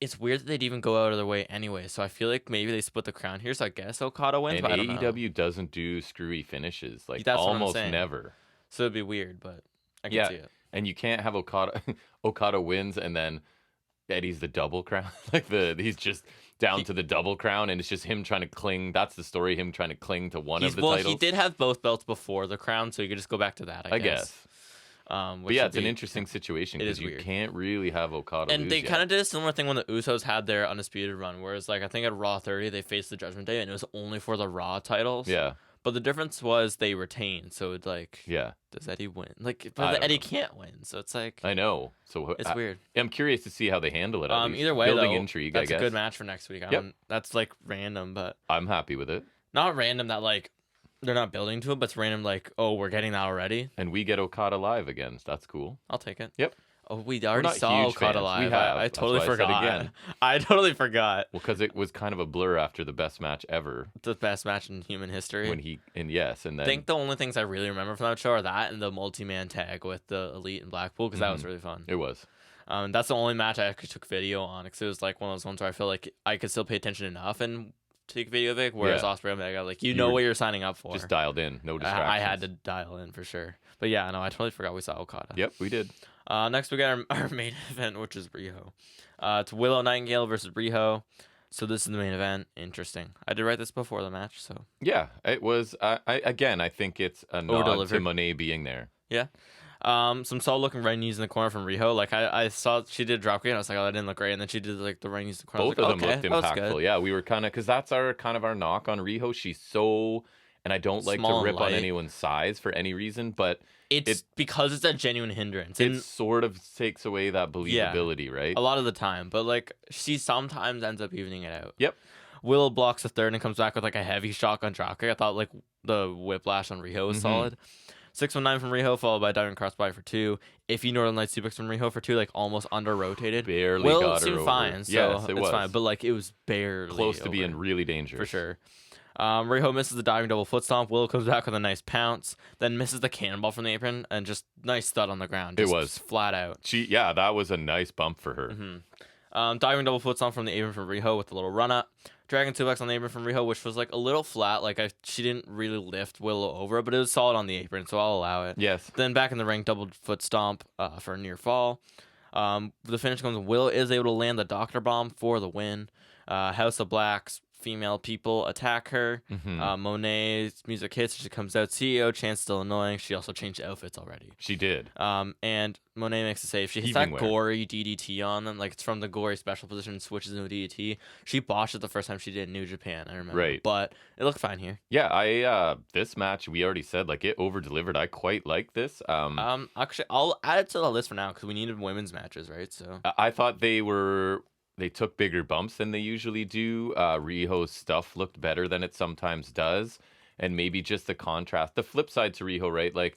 it's weird that they'd even go out of their way anyway. So I feel like maybe they split the crown here. So I guess Okada wins. And but I don't AEW doesn't do screwy finishes. Like, that's almost never. So it'd be weird, but I can see it. And you can't have Okada wins and then Eddie's the double crown. He's just down to the double crown, and it's just him trying to cling. That's the story, him trying to cling to one of the titles. He did have both belts before the crown, so you could just go back to that, I guess. But yeah, it's an interesting situation because you can't really have Okada and they kind of did a similar thing when the Usos had their Undisputed run, whereas like I think at Raw 30 they faced the Judgment Day and it was only for the Raw titles. Yeah. But the difference was they retained, so it's like, does Eddie win? Like, but Eddie can't win, so it's like, I know, so it's weird. I'm curious to see how they handle it. Either way, building though, intrigue. That's I guess a good match for next week. That's like random, but I'm happy with it. Not random that like they're not building to it, but it's random like, oh, we're getting that already, and we get Okada live again. So that's cool. I'll take it. Yep. Oh, we already saw Okada live. I totally forgot. Again. I totally forgot. Well, because it was kind of a blur after the best match ever. The best match in human history. And then I think the only things I really remember from that show are that and the multi-man tag with the Elite and Blackpool, because that was really fun. It was. That's the only match I actually took video on, because it was like one of those ones where I feel like I could still pay attention enough and take video of it, whereas Ospreay Omega, like you know what you're signing up for. Just dialed in, no distractions. I had to dial in for sure. But yeah, no, I totally forgot we saw Okada. Yep, we did. Next we got our main event, which is Riho. It's Willow Nightingale versus Riho. So this is the main event. Interesting. I did write this before the match, so yeah, it was. I think it's a nod to Monet being there. Yeah. Some solid looking right knees in the corner from Riho. Like I saw she did drop kick and I was like, oh, that didn't look great. And then she did like the right knees in the corner. Both of them looked impactful. Yeah, we were kind of, because that's our knock on Riho. She's so, and I don't like to rip on anyone's size for any reason, but it's because it's a genuine hindrance. It sort of takes away that believability, right? A lot of the time, but like she sometimes ends up evening it out. Yep. Willow blocks the third and comes back with like a heavy shotgun dropkick. I thought like the whiplash on Riho was solid. 619 from Riho, followed by diving crossbody for 2. Iffy Northern Lights suplex from Riho for 2, like almost under rotated. Barely got her over. Seemed fine, so it's fine. But like it was barely close to being really dangerous for sure. Riho misses the diving double foot stomp. Willow comes back with a nice pounce, then misses the cannonball from the apron, and just nice thud on the ground. It was flat out. That was a nice bump for her. Diving double foot stomp from the apron from Riho with a little run up. Dragon suplex on the apron from Riho, which was like a little flat. Like she didn't really lift Willow over, but it was solid on the apron, so I'll allow it. Yes. Then back in the ring, double foot stomp for a near fall. The finish comes when Willow is able to land the Doctor Bomb for the win. House of Black's female people attack her. Monet's music hits. She comes out. CEO chants still annoying. She also changed outfits already. She did. And Monet makes a save. She hits that gory DDT on them. Like it's from the gory special position and switches into a DDT. She botched it the first time she did in New Japan, I remember. Right. But it looked fine here. Yeah, this match we already said like it over delivered. I quite like this. Actually I'll add it to the list for now because we needed women's matches, right? So I thought they took bigger bumps than they usually do. Riho's stuff looked better than it sometimes does. And maybe just the contrast. The flip side to Riho, right? Like,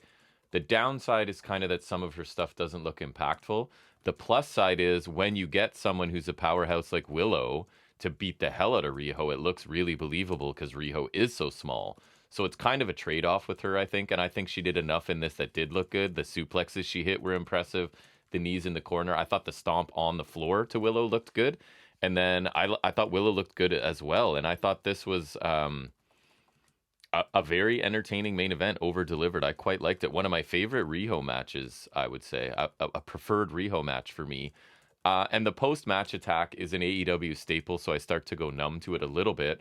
the downside is kind of that some of her stuff doesn't look impactful. The plus side is when you get someone who's a powerhouse like Willow to beat the hell out of Riho, it looks really believable because Riho is so small. So it's kind of a trade-off with her, I think. And I think she did enough in this that did look good. The suplexes she hit were impressive. The knees in the corner. I thought the stomp on the floor to Willow looked good. And then I thought Willow looked good as well. And I thought this was a very entertaining main event, over-delivered. I quite liked it. One of my favorite Riho matches, I would say. A preferred Riho match for me. And the post-match attack is an AEW staple, so I start to go numb to it a little bit.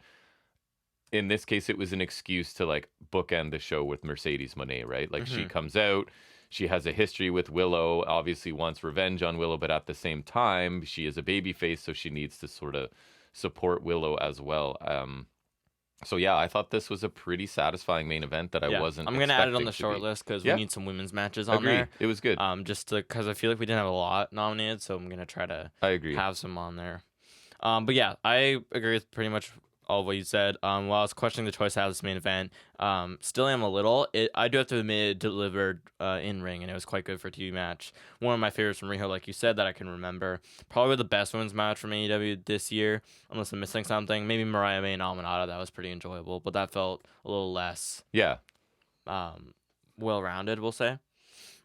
In this case, it was an excuse to like bookend the show with Mercedes Moné, right? Like she comes out. She has a history with Willow, obviously wants revenge on Willow, but at the same time, she is a babyface, so she needs to sort of support Willow as well. So yeah, I thought this was a pretty satisfying main event that I wasn't. I'm gonna add it on the short list because we need some women's matches on there. It was good. Just because I feel like we didn't have a lot nominated, so I'm gonna try to. Have some on there. But yeah, I agree with pretty much all of what you said. While I was questioning the choice to have this main event, still am a little. I do have to admit it delivered in ring, and it was quite good for a TV match. One of my favorites from Riho, like you said, that I can remember. Probably the best women's match from AEW this year, unless I'm missing something. Maybe Mariah May and Almanada, that was pretty enjoyable, but that felt a little less well-rounded, we'll say.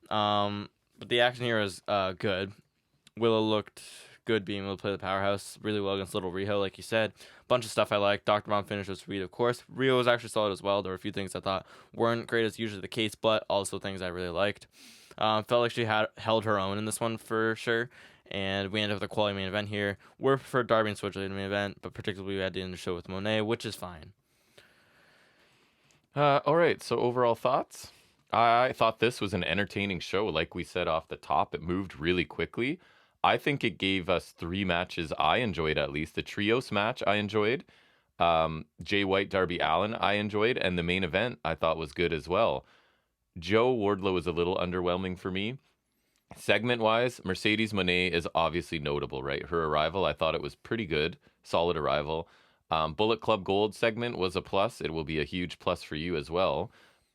But the action here was good. Willow looked good being able to play the powerhouse really well against Little Riho, like you said. Bunch of stuff I liked. Dr. Bomb finish was sweet, of course. Riho was actually solid as well. There were a few things I thought weren't great as usually the case, but also things I really liked. Felt like she had held her own in this one for sure, and we ended up with a quality main event here. We're preferred Darby and Switch in the main event, but particularly we had to end the show with Monet, which is fine. All right, so overall thoughts? I thought this was an entertaining show. Like we said off the top, it moved really quickly. I think it gave us 3 matches I enjoyed, at least. The trios match I enjoyed. Jay White, Darby Allin I enjoyed. And the main event I thought was good as well. Joe Wardlow was a little underwhelming for me. Segment-wise, Mercedes Moné is obviously notable, right? Her arrival, I thought it was pretty good. Solid arrival. Bullet Club Gold segment was a plus. It will be a huge plus for you as well.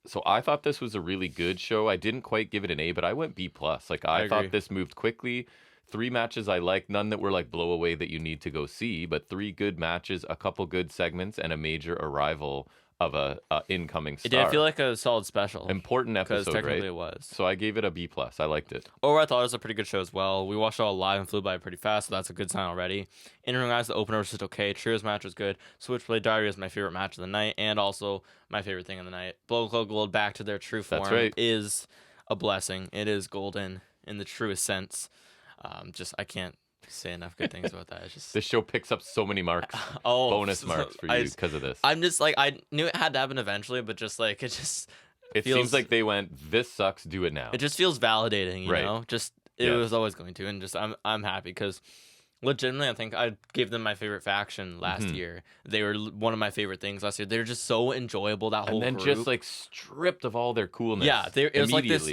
So I thought this was a really good show. I didn't quite give it an A, but I went B plus. Like I thought this moved quickly. 3 matches I liked, none that were like blow away that you need to go see, but 3 good matches, a couple good segments, and a major arrival of a incoming star. It did feel like a solid special. Important episode, because technically right? it was. So I gave it a B plus. I liked it. Overall, I thought it was a pretty good show as well. We watched it all live and flew by pretty fast, so that's a good sign already. In-ring guys, the opener was just okay. Trios match was good. Switchblade Diary was my favorite match of the night, and also my favorite thing of the night. Bullet Club Gold back to their true form. That's right. Is a blessing. It is golden in the truest sense. I can't say enough good things about that. It's just this show picks up so many marks, bonus marks for you because of this. I'm just like, I knew it had to happen eventually, but just like it seems like they went, this sucks, do it now. It just feels validating, you know. It was always going to, and I'm happy because legitimately I think I gave them my favorite faction last year. They were one of my favorite things last year. They're just so enjoyable, that whole and then group. Just like stripped of all their coolness. Yeah, it was like this.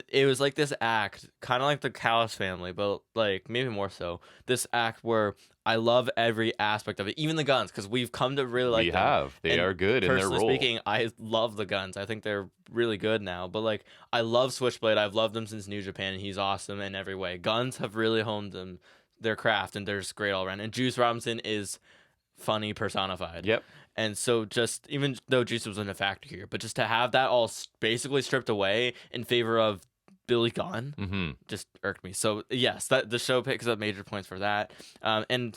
It was like this act, kind of like the Callis family, but like maybe more so. This act where I love every aspect of it, even the guns, because we've come to really like them. They are good in their role. Personally speaking, I love the guns. I think they're really good now. But like, I love Switchblade. I've loved him since New Japan, and he's awesome in every way. Guns have really honed their craft, and they're just great all around. And Juice Robinson is funny personified. Yep. And so just, even though Juice wasn't a factor here, but just to have that all basically stripped away in favor of Billy Gunn just irked me. So yes, that the show picks up major points for that. And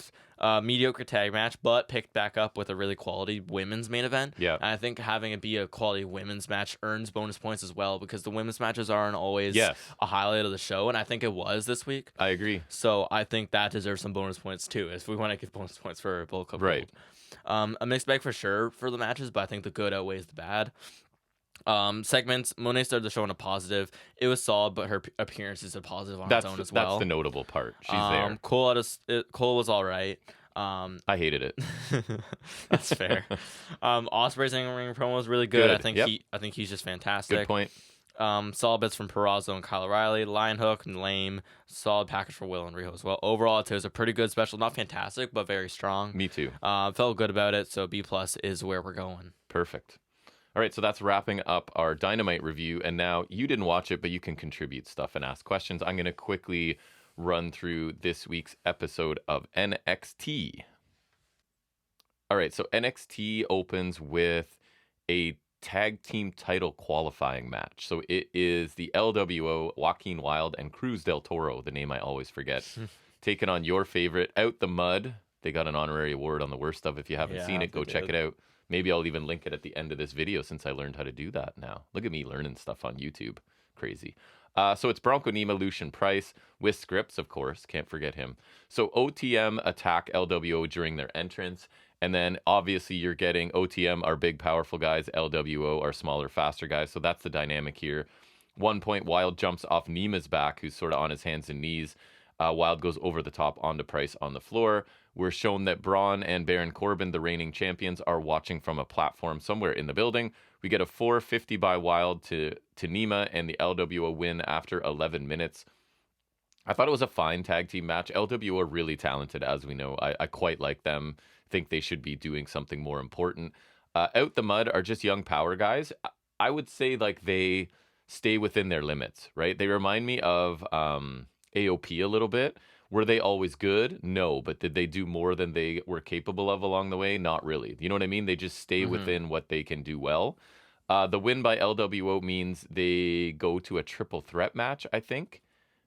mediocre tag match, but picked back up with a really quality women's main event. Yeah. And I think having it be a quality women's match earns bonus points as well, because the women's matches aren't always a highlight of the show, and I think it was this week. I agree. So I think that deserves some bonus points too, if we want to give bonus points for Bullet Club. Right. A mixed bag for sure for the matches, but I think the good outweighs the bad. Segments, Monet started the show on a positive. It was solid, but her appearance is a positive on its own as well. That's the notable part. She's there. Cole was all right. I hated it. That's fair. Ospreay's in-ring promo was really good. I think he's just fantastic. Good point. Solid bits from Peraza and Kyle O'Reilly. Lion Hook and Lame. Solid package for Will and Riho as well. Overall, it was a pretty good special. Not fantastic, but very strong. Me too. Felt good about it, so B+ is where we're going. Perfect. All right, so that's wrapping up our Dynamite review. And now you didn't watch it, but you can contribute stuff and ask questions. I'm going to quickly run through this week's episode of NXT. All right, so NXT opens with a tag team title qualifying match. So it is the LWO, Joaquin Wilde and Cruz del Toro, the name I always forget, taking on your favorite, Out the Mud. They got an honorary award on the worst of. If you haven't seen it, go check it out. Maybe I'll even link it at the end of this video, since I learned how to do that now. Look at me learning stuff on YouTube. Crazy. So it's Bronco Nima, Lucian Price, with scripts, of course. Can't forget him. So OTM attack LWO during their entrance. And then obviously you're getting OTM, our big, powerful guys. LWO, our smaller, faster guys. So that's the dynamic here. 1 point, Wilde jumps off Nima's back, who's sort of on his hands and knees. Wilde goes over the top onto Price on the floor. We're shown that Braun and Baron Corbin, the reigning champions, are watching from a platform somewhere in the building. We get a 450 by Wilde to Nima, and the LWO win after 11 minutes. I thought it was a fine tag team match. LWO are really talented, as we know. I quite like them. Think they should be doing something more important. Out the Mud are just young power guys. I would say like they stay within their limits, right? They remind me of AOP a little bit. Were they always good? No, but did they do more than they were capable of along the way? Not really. You know what I mean? They just stay within what they can do well. The win by LWO means they go to a triple threat match, I think,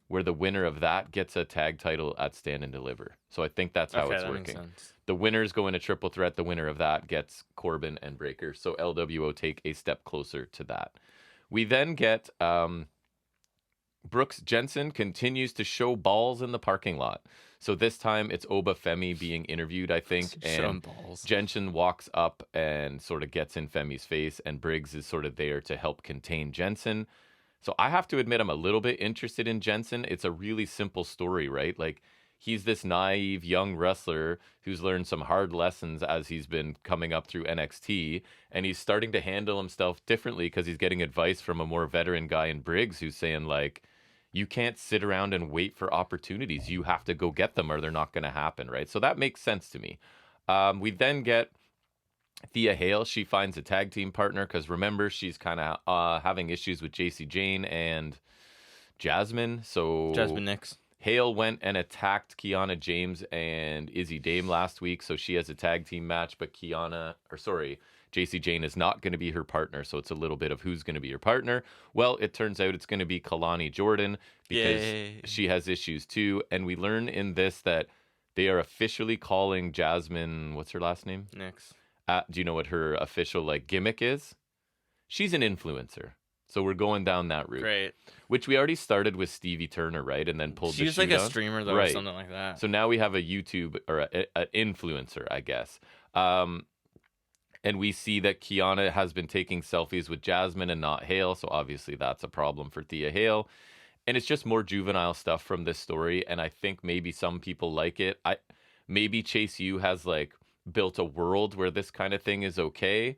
where the winner of that gets a tag title at Stand and Deliver. So I think that's how it's working. The winners go in a triple threat. The winner of that gets Corbin and Breakker. So LWO take a step closer to that. We then get Brooks Jensen continues to show balls in the parking lot. So this time it's Oba Femi being interviewed, I think. And Jensen walks up and sort of gets in Femi's face, and Briggs is sort of there to help contain Jensen. So I have to admit I'm a little bit interested in Jensen. It's a really simple story, right? Like, he's this naive young wrestler who's learned some hard lessons as he's been coming up through NXT, and he's starting to handle himself differently because he's getting advice from a more veteran guy in Briggs who's saying, like, you can't sit around and wait for opportunities. You have to go get them or they're not going to happen, right? So that makes sense to me. We then get Thea Hale. She finds a tag team partner because, remember, she's kind of having issues with JC Jane and Jasmine. So Jasmine Nix. Hale went and attacked Kiana James and Izzy Dame last week, so she has a tag team match, but JC Jane is not going to be her partner, so it's a little bit of who's going to be her partner. Well, it turns out it's going to be Kalani Jordan because she has issues too, and we learn in this that they are officially calling Jasmine, what's her last name? Nix. Do you know what her official gimmick is? She's an influencer. So we're going down that route. Great. Which we already started with Stevie Turner, right? And then pulled She's the like a streamer, though, or something like that. So now we have a YouTube, or an influencer, I guess. And we see that Kiana has been taking selfies with Jasmine and not Hale. So obviously that's a problem for Thea Hale. And it's just more juvenile stuff from this story. And I think maybe some people like it. Maybe Chase U has built a world where this kind of thing is okay.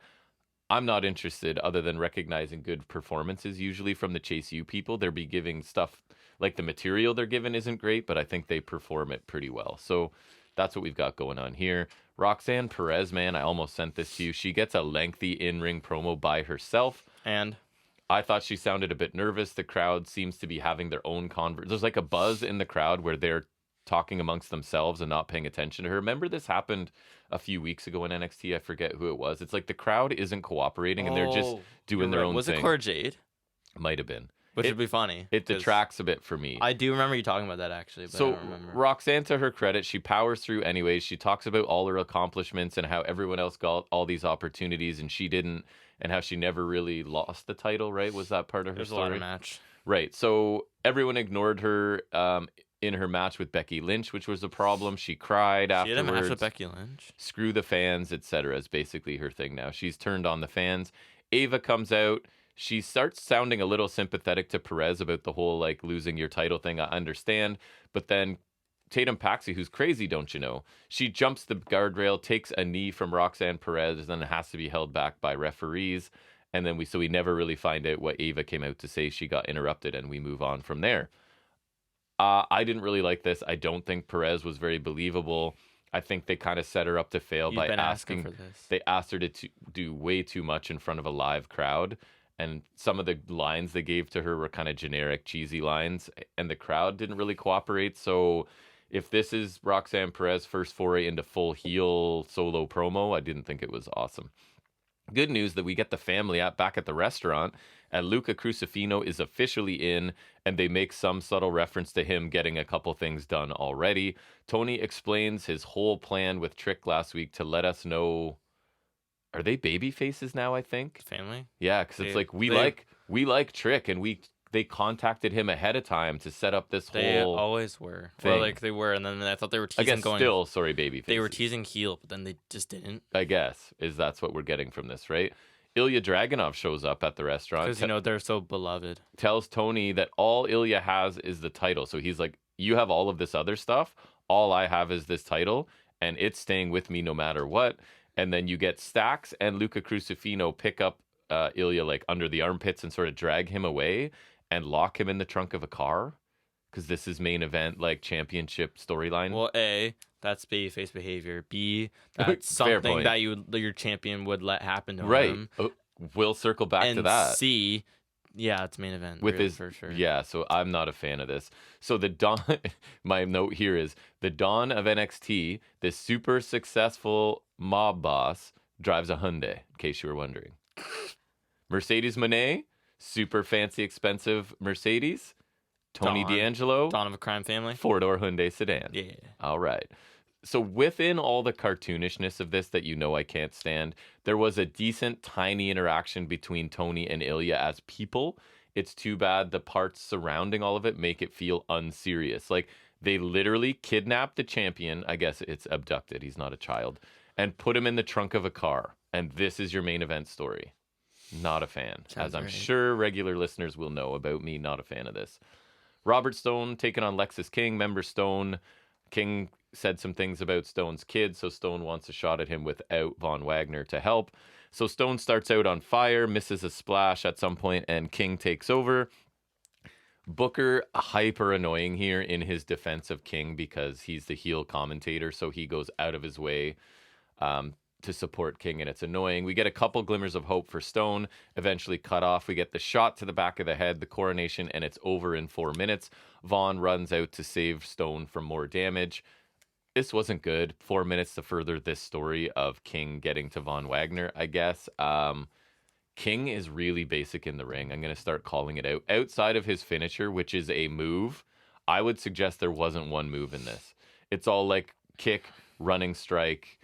I'm not interested, other than recognizing good performances usually from the Chase U people. They'll be giving stuff, like the material they're given isn't great, but I think they perform it pretty well. So that's what we've got going on here. Roxanne Perez, man, I almost sent this to you. She gets a lengthy in-ring promo by herself. And I thought she sounded a bit nervous. The crowd seems to be having their own There's like a buzz in the crowd where they're talking amongst themselves and not paying attention to her. Remember this happened a few weeks ago in NXT. I forget who it was. It's like the crowd isn't cooperating and they're just doing their own thing. Was it Cora Jade? Might have been. Which would be funny. It detracts a bit for me. I do remember you talking about that, actually. But I don't remember. Roxanne, to her credit, she powers through anyways. She talks about all her accomplishments and how everyone else got all these opportunities and she didn't, and how she never really lost the title, right? Was that part of her story? There's a lot of match. Right. So everyone ignored her in her match with Becky Lynch, which was a problem. She cried afterwards. She had a match with Becky Lynch. Screw the fans, etc. is basically her thing now. She's turned on the fans. Ava comes out. She starts sounding a little sympathetic to Perez about the whole losing your title thing. I understand. But then Tatum Paxi, who's crazy, don't you know? She jumps the guardrail, takes a knee from Roxanne Perez, and then it has to be held back by referees. And then we never really find out what Ava came out to say. She got interrupted and we move on from there. I didn't really like this. I don't think Perez was very believable. I think they kind of set her up to fail by asking for this. They asked her to do way too much in front of a live crowd. And some of the lines they gave to her were kind of generic, cheesy lines. And the crowd didn't really cooperate. So if this is Roxanne Perez's first foray into full heel solo promo, I didn't think it was awesome. Good news that we get the family back at the restaurant, and Luca Crucifino is officially in, and they make some subtle reference to him getting a couple things done already. Tony explains his whole plan with Trick last week to let us know. Are they baby faces now, I think? Family? Yeah, because it's we like Trick, and they contacted him ahead of time to set up this whole. They always were. Thing. Well, they were, and then I thought they were teasing. I guess still, sorry, baby faces. They were teasing heel, but then they just didn't. I guess that's what we're getting from this, right? Ilya Dragunov shows up at the restaurant because they're so beloved. Tells Tony that all Ilya has is the title. So he's like, "You have all of this other stuff. All I have is this title, and it's staying with me no matter what." And then you get Stax and Luca Crucifino pick up Ilya under the armpits and sort of drag him away and lock him in the trunk of a car because this is main event championship storyline. Well, A, that's babyface behavior. B, that's something that your champion would let happen to him. Right. We'll circle back to that. C, yeah, it's main event with his for sure. Yeah, so I'm not a fan of this. So the Dawn, my note here is the Dawn of NXT. This super successful mob boss drives a Hyundai. In case you were wondering, Mercedes Moné, super fancy expensive Mercedes. Tony D'Angelo, Dawn of a Crime Family, 4-door Hyundai sedan. Yeah. All right. So within all the cartoonishness of this that I can't stand, there was a decent, tiny interaction between Tony and Ilya as people. It's too bad the parts surrounding all of it make it feel unserious. Like, they literally kidnapped the champion. I guess it's abducted. He's not a child. And put him in the trunk of a car. And this is your main event story. Not a fan. Sounds as I'm right. sure regular listeners will know about me, not a fan of this. Robert Stone taking on Lexis King. Member Stone. King said some things about Stone's kid, so Stone wants a shot at him without Von Wagner to help. So Stone starts out on fire, misses a splash at some point, and King takes over. Booker hyper annoying here in his defense of King because he's the heel commentator, so he goes out of his way to support King, and it's annoying. We get a couple glimmers of hope for Stone, eventually cut off. We get the shot to the back of the head, the coronation, and it's over in 4 minutes. Vaughn runs out to save Stone from more damage. This wasn't good. 4 minutes to further this story of King getting to Von Wagner, I guess. King is really basic in the ring. I'm going to start calling it out. Outside of his finisher, which is a move, I would suggest there wasn't one move in this. It's all like kick, running strike,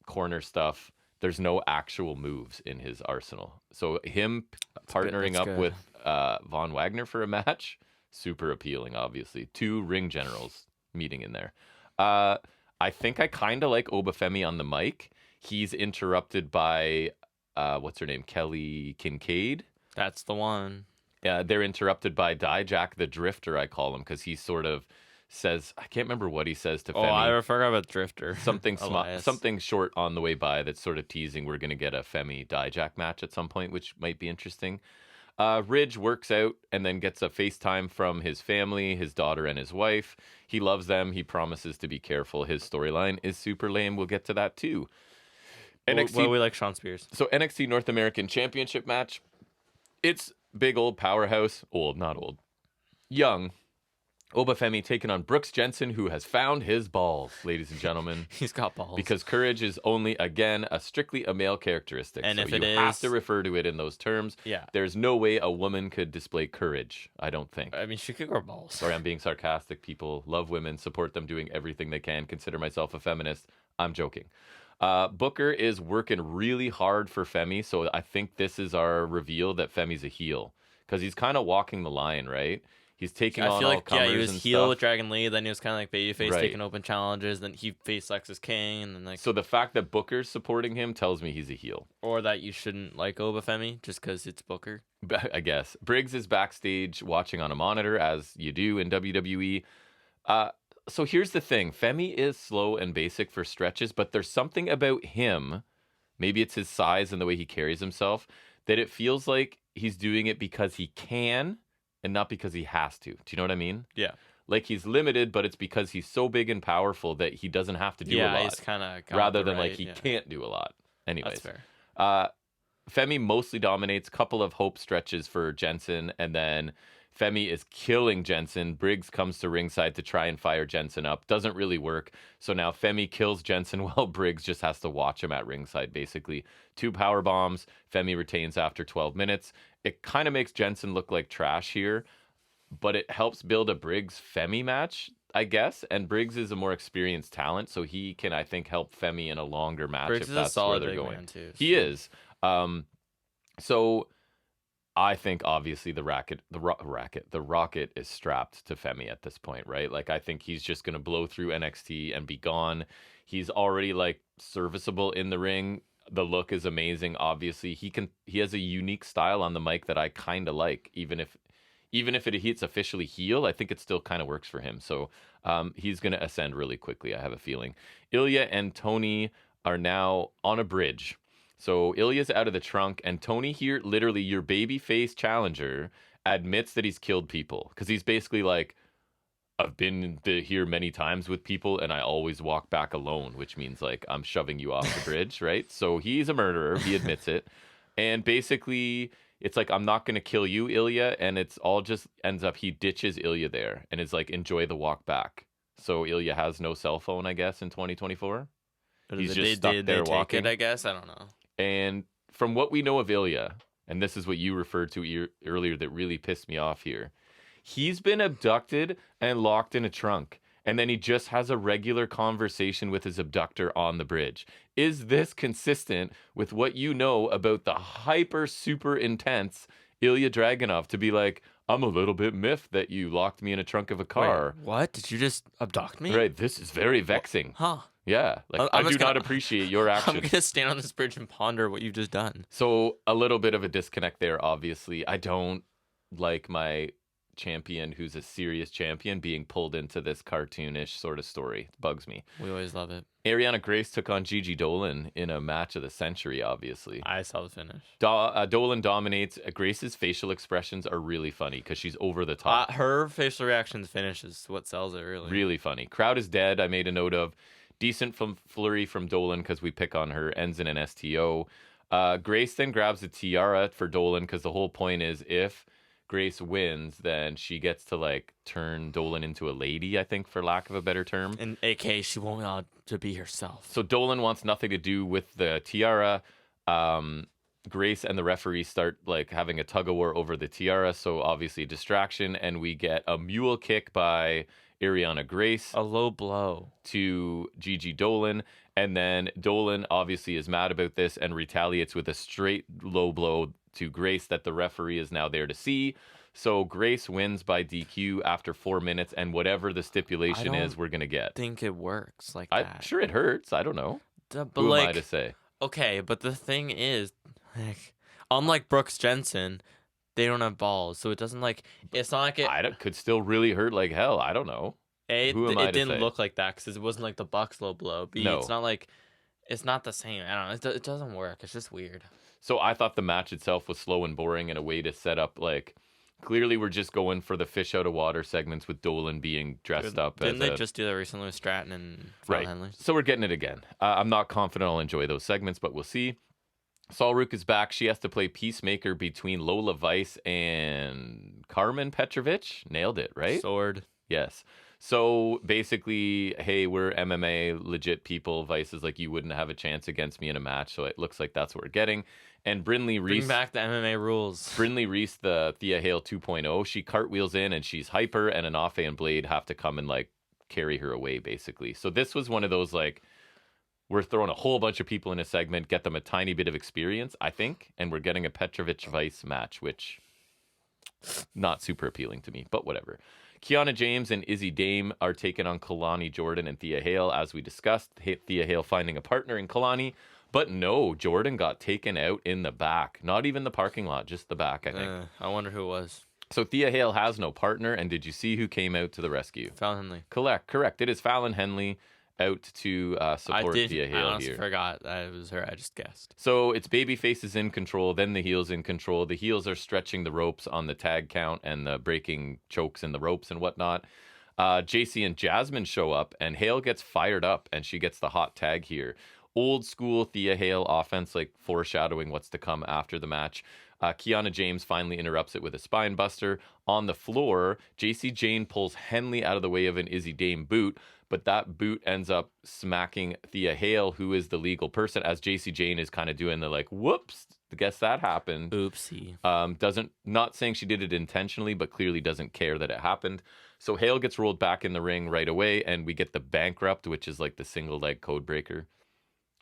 corner stuff. There's no actual moves in his arsenal. So him partnering up with Von Wagner for a match, super appealing, obviously. 2 ring generals meeting in there. I think I kind of like Obafemi on the mic. He's interrupted by, what's her name? Kelly Kincaid? That's the one. Yeah, they're interrupted by Dijak the Drifter, I call him, because he sort of says, I can't remember what he says to Femi. I forgot about Drifter. Something short on the way by that's sort of teasing we're going to get a Femi Dijak match at some point, which might be interesting. Ridge works out and then gets a FaceTime from his family, his daughter and his wife. He loves them. He promises to be careful. His storyline is super lame. We'll get to that too. NXT, we like Sean Spears. So NXT North American Championship match. It's big old powerhouse. Old, not old. Young. Obafemi taking on Brooks Jensen, who has found his balls, ladies and gentlemen. He's got balls. Because courage is only, again, strictly a male characteristic. And so if you it have is, to refer to it in those terms. Yeah. There's no way a woman could display courage, I don't think. I mean, she could grow balls. Sorry, I'm being sarcastic. People love women, support them doing everything they can, consider myself a feminist. I'm joking. Booker is working really hard for Femi, so I think this is our reveal that Femi's a heel. Because he's kind of walking the line, right? He's taking on all comers. He was and heel stuff. with Dragon Lee, then he was kind of like babyface, Right. taking open challenges, then he faced Lexis King, and then like. So the fact that Booker's supporting him tells me he's a heel. Or that you shouldn't like Obafemi just because it's Booker. I guess. Briggs is backstage watching on a monitor, as you do in WWE. So here's the thing. Femi is slow and basic for stretches, but there's something about him, maybe it's his size and the way he carries himself, that it feels like he's doing it because he can and not because he has to. Do you know what I mean? Yeah. Like, he's limited, but it's because he's so big and powerful that he doesn't have to do a lot. Yeah, he's kind of rather than like he can't do a lot. Anyways. That's fair. Femi mostly dominates. Couple of hope stretches for Jensen, and then Femi is killing Jensen. Briggs comes to ringside to try and fire Jensen up. Doesn't really work. So now Femi kills Jensen while Briggs just has to watch him at ringside, basically. 2 power bombs. Femi retains after 12 minutes. It kind of makes Jensen look like trash here, but it helps build a Briggs-Femi match, I guess. And Briggs is a more experienced talent, so he can, I think, help Femi in a longer match Briggs if that's where they're going. Too, so. He is. So I think obviously the rocket is strapped to Femi at this point, right? Like, I think he's just going to blow through NXT and be gone. He's already like serviceable in the ring. The look is amazing. Obviously, he has a unique style on the mic that I kind of like. Even if it's officially heel, I think it still kind of works for him. So he's going to ascend really quickly, I have a feeling. Ilya and Tony are now on a bridge. So Ilya's out of the trunk, and Tony here, literally your babyface challenger, admits that he's killed people. Because he's basically like, I've been here many times with people, and I always walk back alone, which means like I'm shoving you off the bridge, right? So he's a murderer. He admits it. And basically, it's like, I'm not going to kill you, Ilya. And it's all just ends up, he ditches Ilya there and is like, enjoy the walk back. So Ilya has no cell phone, I guess, in 2024. He's just stuck there walking. I guess. I don't know. And from what we know of Ilya, and this is what you referred to earlier that really pissed me off here, he's been abducted and locked in a trunk, and then he just has a regular conversation with his abductor on the bridge. Is this consistent with what you know about the hyper super intense Ilya Dragunov to be like, I'm a little bit miffed that you locked me in a trunk of a car. Wait, what? Did you just abduct me? Right. This is very vexing. Huh. Yeah. Like, I do not appreciate your actions. I'm going to stand on this bridge and ponder what you've just done. So a little bit of a disconnect there, obviously. I don't like my champion who's a serious champion being pulled into this cartoonish sort of story. It bugs me. We always love it. Ariana Grace took on Gigi Dolan in a match of the century, obviously. I saw the finish. Dolan dominates. Grace's facial expressions are really funny because she's over the top. Her facial reactions finish is what sells it, really. Really funny. Crowd is dead, I made a note of. Decent flurry from Dolan because we pick on her. Ends in an STO. Grace then grabs a tiara for Dolan because the whole point is if Grace wins, then she gets to like turn Dolan into a lady, I think, for lack of a better term. And aka she won't be allowed to be herself. So Dolan wants nothing to do with the tiara. Grace and the referee start like having a tug of war over the tiara, so obviously a distraction, and we get a mule kick by Ariana Grace. A low blow to Gigi Dolan, and then Dolan obviously is mad about this and retaliates with a straight low blow to Grace that the referee is now there to see. So Grace wins by DQ after 4 minutes, and whatever the stipulation is, we're gonna get. I think it works like that. I'm sure it hurts. I don't know. But who am I to say? Okay, but the thing is, like, unlike Brooks Jensen, they don't have balls, so it doesn't like. It's not like it could still really hurt like hell. I don't know. Who am I to didn't say? Look like that because it wasn't like the Bucks low blow. B, no. It's not like. It's not the same. I don't know. It doesn't work. It's just weird. So I thought the match itself was slow and boring in a way to set up like. Clearly, we're just going for the fish out of water segments with Dolan being dressed up. Didn't they just do that recently with Stratton and right? Henley? So we're getting it again. I'm not confident I'll enjoy those segments, but we'll see. Solrook is back. She has to play peacemaker between Lola Vice and Carmen Petrovich. Nailed it, right? Sword. Yes. So basically, hey, we're MMA legit people. Vice is like, you wouldn't have a chance against me in a match. So it looks like that's what we're getting. And Brindley Reese. Bring back the MMA rules. Brindley Reese, the Thea Hale 2.0. She cartwheels in and she's hyper, and Anafe and Blade have to come and like carry her away, basically. So this was one of those like, we're throwing a whole bunch of people in a segment, get them a tiny bit of experience, I think, and we're getting a Petrovich Vice match, which not super appealing to me, but whatever. Kiana James and Izzy Dame are taking on Kalani Jordan and Thea Hale, as we discussed. Thea Hale finding a partner in Kalani, but no, Jordan got taken out in the back. Not even the parking lot, just the back, I think. I wonder who it was. So Thea Hale has no partner, and did you see who came out to the rescue? Fallon Henley. Correct. It is Fallon Henley out to support Thea Hale here. I honestly forgot that it was her. I just guessed. So it's baby faces in control, then the heels in control. The heels are stretching the ropes on the tag count and the breaking chokes in the ropes and whatnot. JC and Jasmine show up, and Hale gets fired up, and she gets the hot tag here. Old school Thea Hale offense, like foreshadowing what's to come after the match. Kiana James finally interrupts it with a spine buster. On the floor, JC Jane pulls Henley out of the way of an Izzy Dame boot, but that boot ends up smacking Thea Hale, who is the legal person, as JC Jane is kind of doing the like, whoops, guess that happened. Oopsie. Not saying she did it intentionally, but clearly doesn't care that it happened. So Hale gets rolled back in the ring right away, and we get the bankrupt, which is like the single leg code breaker.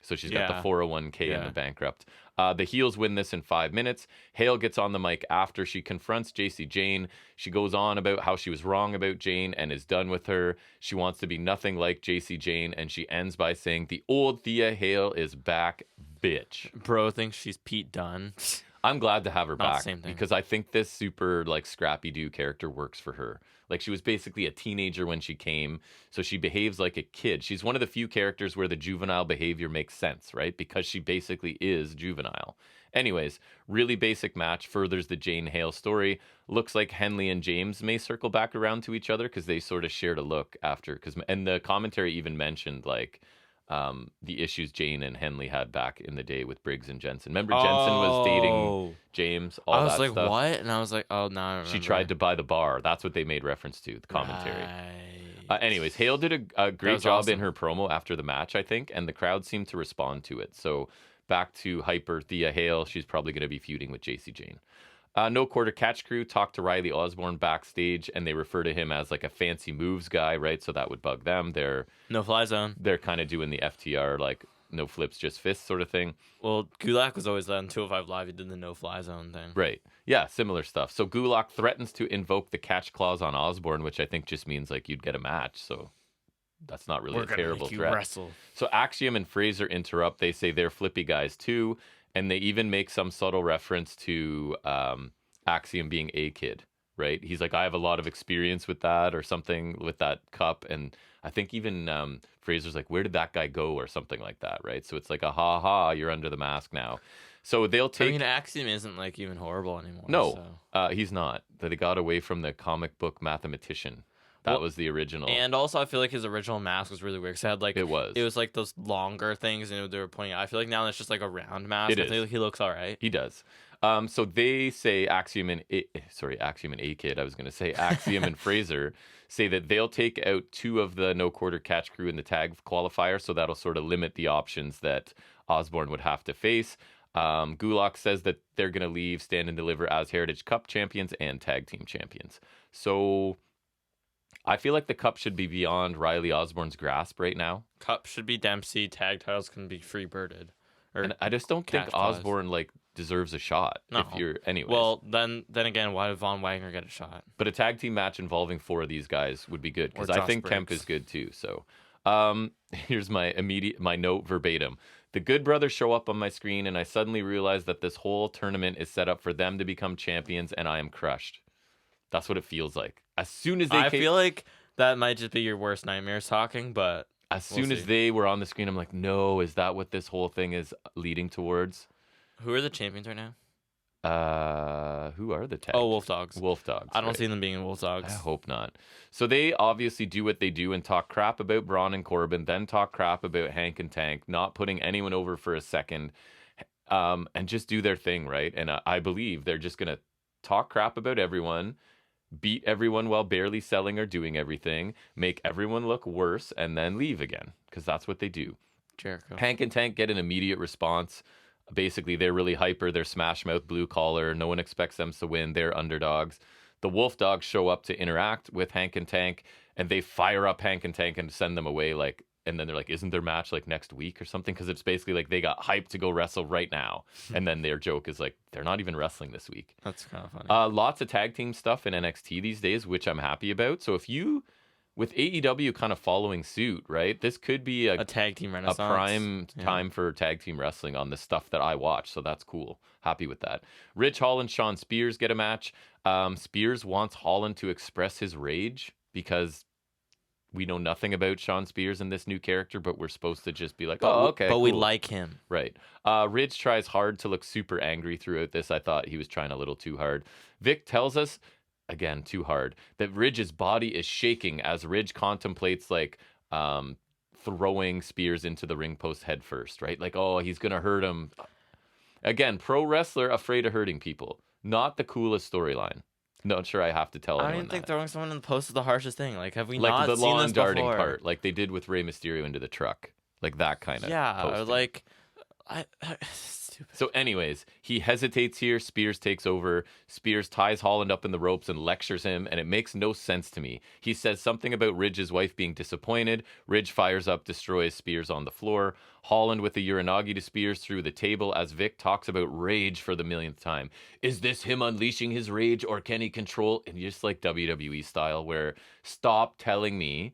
So she's got the 401k and the bankrupt. The heels win this in 5 minutes. Hale gets on the mic after she confronts JC Jane. She goes on about how she was wrong about Jane and is done with her. She wants to be nothing like JC Jane, and she ends by saying, the old Thea Hale is back, bitch. Bro thinks she's Pete Dunne. I'm glad to have her back same thing. because I think this super like Scrappy-Doo character works for her. Like, she was basically a teenager when she came, so she behaves like a kid. She's one of the few characters where the juvenile behavior makes sense, right? Because she basically is juvenile. Anyways, really basic match, furthers the Jane Hale story. Looks like Henley and James may circle back around to each other because they sort of shared a look after. And the commentary even mentioned, like, the issues Jane and Henley had back in the day with Briggs and Jensen. Remember, Jensen was dating James, all that stuff. I was like, what? And I was like, oh, no, I remember. She tried to buy the bar. That's what they made reference to, the commentary. Right. Anyways, Hale did a great job in her promo after the match, I think, and the crowd seemed to respond to it. So back to hyper Thea Hale. She's probably going to be feuding with JC Jane. No Quarter Catch Crew talked to Riley Osborne backstage, and they refer to him as like a fancy moves guy, right? So that would bug them. No fly zone. They're kind of doing the FTR like no flips, just fists sort of thing. Well, Gulak was always on 205 Live. He did the no-fly zone thing. Right. Yeah, similar stuff. So Gulak threatens to invoke the catch clause on Osborne, which I think just means like you'd get a match. So that's not really a terrible threat. Wrestle. So Axiom and Fraser interrupt. They say they're flippy guys too, and they even make some subtle reference to Axiom being a kid. Right? He's like, I have a lot of experience with that or something with that cup. And I think even Fraser's like, where did that guy go or something like that, right? So it's like a ha, you're under the mask now. So they'll take... I mean, Axiom isn't like even horrible anymore. No, so. He's not. They got away from the comic book mathematician. That was the original. And also, I feel like his original mask was really weird. Cause it had like... It was like those longer things and they were pointing out. I feel like now it's just like a round mask. It is. He looks all right. He does. So they say Axiom and A-Kid, I was going to say Axiom and Fraser say that they'll take out 2 of the no quarter catch crew in the tag qualifier. So that'll sort of limit the options that Osborne would have to face. Gulak says that they're going to leave Stand and Deliver as Heritage Cup champions and tag team champions. So I feel like the cup should be beyond Riley Osborne's grasp right now. Cup should be Dempsey. Tag titles can be free-birded. And I just don't think Osborne like deserves a shot. No. If you're anyways. Well, then again, why did Von Wagner get a shot? But a tag team match involving 4 of these guys would be good because I think Briggs. Kemp is good too. So here's my note verbatim. The Good Brothers show up on my screen and I suddenly realize that this whole tournament is set up for them to become champions and I am crushed. That's what it feels like. As soon as they feel like that might just be your worst nightmares talking, but as soon as they were on the screen, I'm like, no, is that what this whole thing is leading towards? Who are the champions right now? Who are the tag? Oh, Wolf Dogs. Wolf Dogs. I don't see them being Wolf Dogs. I hope not. So they obviously do what they do and talk crap about Braun and Corbin, then talk crap about Hank and Tank, not putting anyone over for a second, and just do their thing, right? And I believe they're just going to talk crap about everyone, beat everyone while barely selling or doing everything, make everyone look worse, and then leave again, because that's what they do. Jericho. Hank and Tank get an immediate response. Basically, they're really hyper. They're smash mouth, blue collar. No one expects them to win. They're underdogs. The Wolf Dogs show up to interact with Hank and Tank, and they fire up Hank and Tank and send them away. Like, and then they're like, "Isn't their match like next week or something?" Because it's basically like they got hyped to go wrestle right now, and then their joke is like they're not even wrestling this week. That's kind of funny. Lots of tag team stuff in NXT these days, which I'm happy about. So if you, with AEW kind of following suit, right? This could be a tag team renaissance, a prime time for tag team wrestling on the stuff that I watch. So that's cool. Happy with that. Ridge Holland, Sean Spears get a match. Spears wants Holland to express his rage because we know nothing about Sean Spears and this new character, but we're supposed to just be like, oh, okay. But cool. we like him. Right. Ridge tries hard to look super angry throughout this. I thought he was trying a little too hard. Vic tells us, again, too hard, that Ridge's body is shaking as Ridge contemplates like throwing Spears into the ring post head first, right? Like, oh, he's going to hurt him. Again, pro wrestler afraid of hurting people. Not the coolest storyline. Not sure I have to tell anyone I didn't think that. throwing someone in the post is the harshest thing. Like, have we like not the seen lawn this darting before? part, like they did with Rey Mysterio into the truck, like that kind of. Yeah, posting. like, stupid. So, anyways, he hesitates here. Spears takes over. Spears ties Holland up in the ropes and lectures him, and it makes no sense to me. He says something about Ridge's wife being disappointed. Ridge fires up, destroys Spears on the floor. Holland with the Uranagi to Spears through the table as Vic talks about rage for the millionth time. Is this him unleashing his rage, or can he control? And just like WWE style, where stop telling me.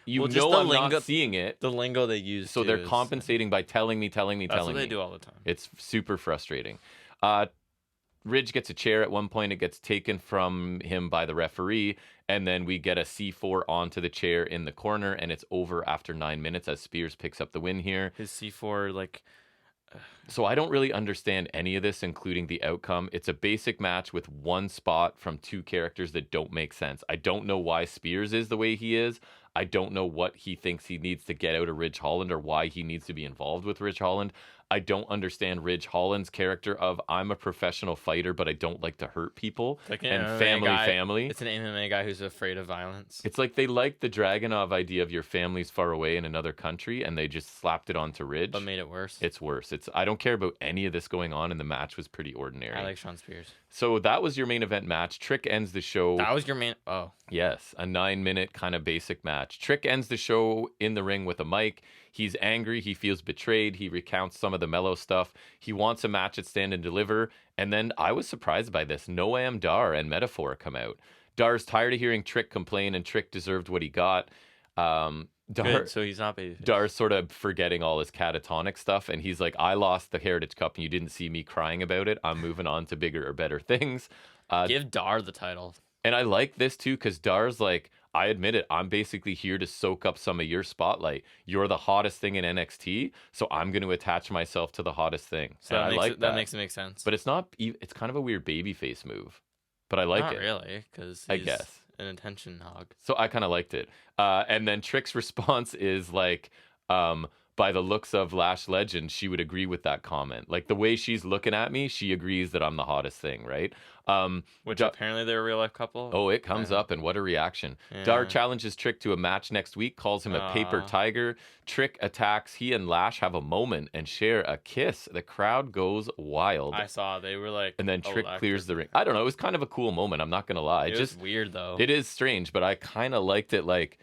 I'm not seeing it. The lingo they use. So they're compensating by telling me. That's what they do all the time. It's super frustrating. Ridge gets a chair at one point. It gets taken from him by the referee. And then we get a C4 onto the chair in the corner. And it's over after 9 minutes as Spears picks up the win here. His C4, like... So I don't really understand any of this, including the outcome. It's a basic match with one spot from 2 characters that don't make sense. I don't know why Spears is the way he is. I don't know what he thinks he needs to get out of Ridge Holland or why he needs to be involved with Ridge Holland. I don't understand Ridge Holland's character of I'm a professional fighter, but I don't like to hurt people. Like and family. It's an MMA guy who's afraid of violence. It's like they like the Dragunov idea of your family's far away in another country, and they just slapped it onto Ridge. But made it worse. It's worse. I don't care about any of this going on, and the match was pretty ordinary. I like Sean Spears. So that was your main event match. Trick ends the show. That was your main... Oh. Yes, a 9-minute kind of basic match. Trick ends the show in the ring with a mic. He's angry. He feels betrayed. He recounts some of the mellow stuff. He wants a match at Stand and Deliver. And then I was surprised by this. Noam Dar and Metaphor come out. Dar's tired of hearing Trick complain, and Trick deserved what he got. Good, so he's not babyface. Dar's sort of forgetting all his catatonic stuff, and he's like, I lost the Heritage Cup, and you didn't see me crying about it. I'm moving on to bigger or better things. Give Dar the title. And I like this, too, because Dar's like, I admit it, I'm basically here to soak up some of your spotlight. You're the hottest thing in NXT, so I'm going to attach myself to the hottest thing. So that makes it make sense. But it's not, it's kind of a weird babyface move. But I like it. Not really, because I guess an attention hog. So I kind of liked it. And then Trick's response is like, by the looks of Lash Legend, she would agree with that comment. Like the way she's looking at me, she agrees that I'm the hottest thing, right? Which apparently they're a real life couple. Oh, it comes up, and what a reaction. Yeah. Dar challenges Trick to a match next week, calls him a paper tiger. Trick attacks. He and Lash have a moment and share a kiss. The crowd goes wild. I saw. They were like... And then Trick clears the ring. I don't know. It was kind of a cool moment. I'm not going to lie. It was weird, though. It is strange, but I kind of liked it, like...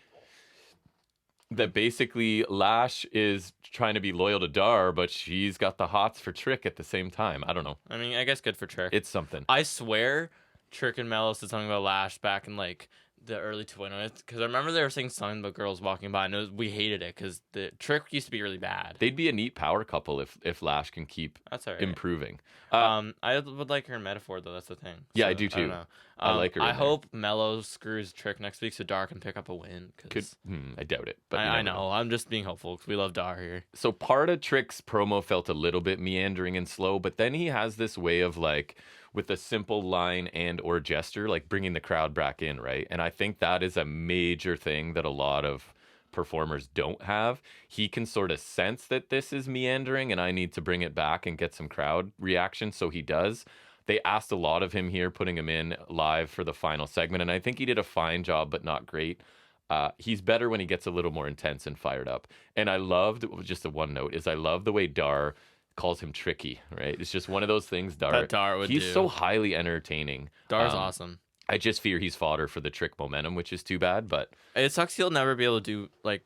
that basically Lash is trying to be loyal to Dar, but she's got the hots for Trick at the same time. I don't know. I mean, I guess good for Trick. It's something. I swear Trick and Mello said something about Lash back in like the early 20s, because I remember they were saying something about girls walking by, and we hated it because the Trick used to be really bad. They'd be a neat power couple if Lash can keep improving. I would like her in Metaphor, though. That's the thing. Yeah, I do too. I don't know. I like her. I hope Mello screws Trick next week so Dar can pick up a win. I doubt it. But I know. I'm just being hopeful because we love Dar here. So part of Trick's promo felt a little bit meandering and slow, but then he has this way of like, with a simple line and or gesture, like bringing the crowd back in, right? And I think that is a major thing that a lot of performers don't have. He can sort of sense that this is meandering and I need to bring it back and get some crowd reaction, so he does. They asked a lot of him here, putting him in live for the final segment, and I think he did a fine job, but not great. He's better when he gets a little more intense and fired up. And I loved, just a one note, is I love the way Dar calls him Tricky, right? It's just one of those things Dar would he's do. So highly entertaining. Dar's awesome. I just fear he's fodder for the Trick momentum, which is too bad, but it sucks he'll never be able to do like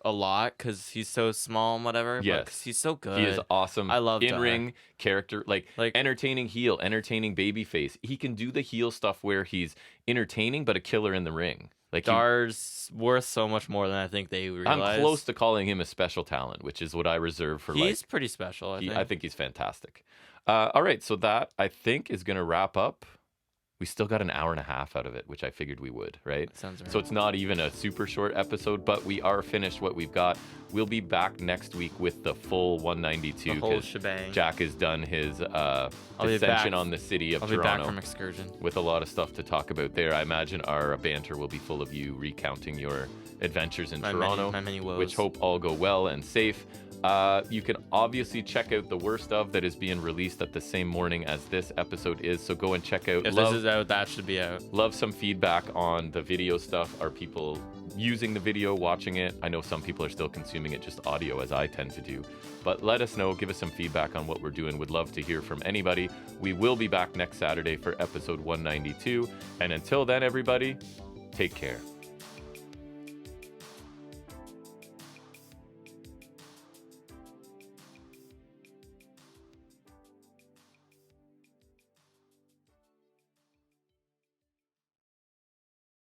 a lot because he's so small and whatever. Yes, he's so good. He is awesome. I love in-ring character, like entertaining heel, entertaining babyface. He can do the heel stuff where he's entertaining but a killer in the ring. Like Dar's worth so much more than I think they realize. I'm close to calling him a special talent, which is what I reserve for. He's pretty special. I think he's fantastic. All right, so that I think is going to wrap up. We still got an hour and a half out of it, which I figured we would, right? Sounds right. So it's not even a super short episode, but we are finished what we've got. We'll be back next week with the full 192. The whole shebang. Jack has done his ascension on the city of Toronto. I'll be back from excursion. With a lot of stuff to talk about there. I imagine our banter will be full of you recounting your adventures in Toronto, my many woes. Which hope all go well and safe. You can obviously check out the worst of that is being released at the same morning as this episode is, so go and check out. If this is out, that should be out. Love some feedback on the video stuff. Are people using the video, watching it? I know some people are still consuming it just audio, as I tend to do, but let us know, give us some feedback on what we're doing. Would love to hear from anybody. We will be back next Saturday for episode 192, and until then, everybody, take care.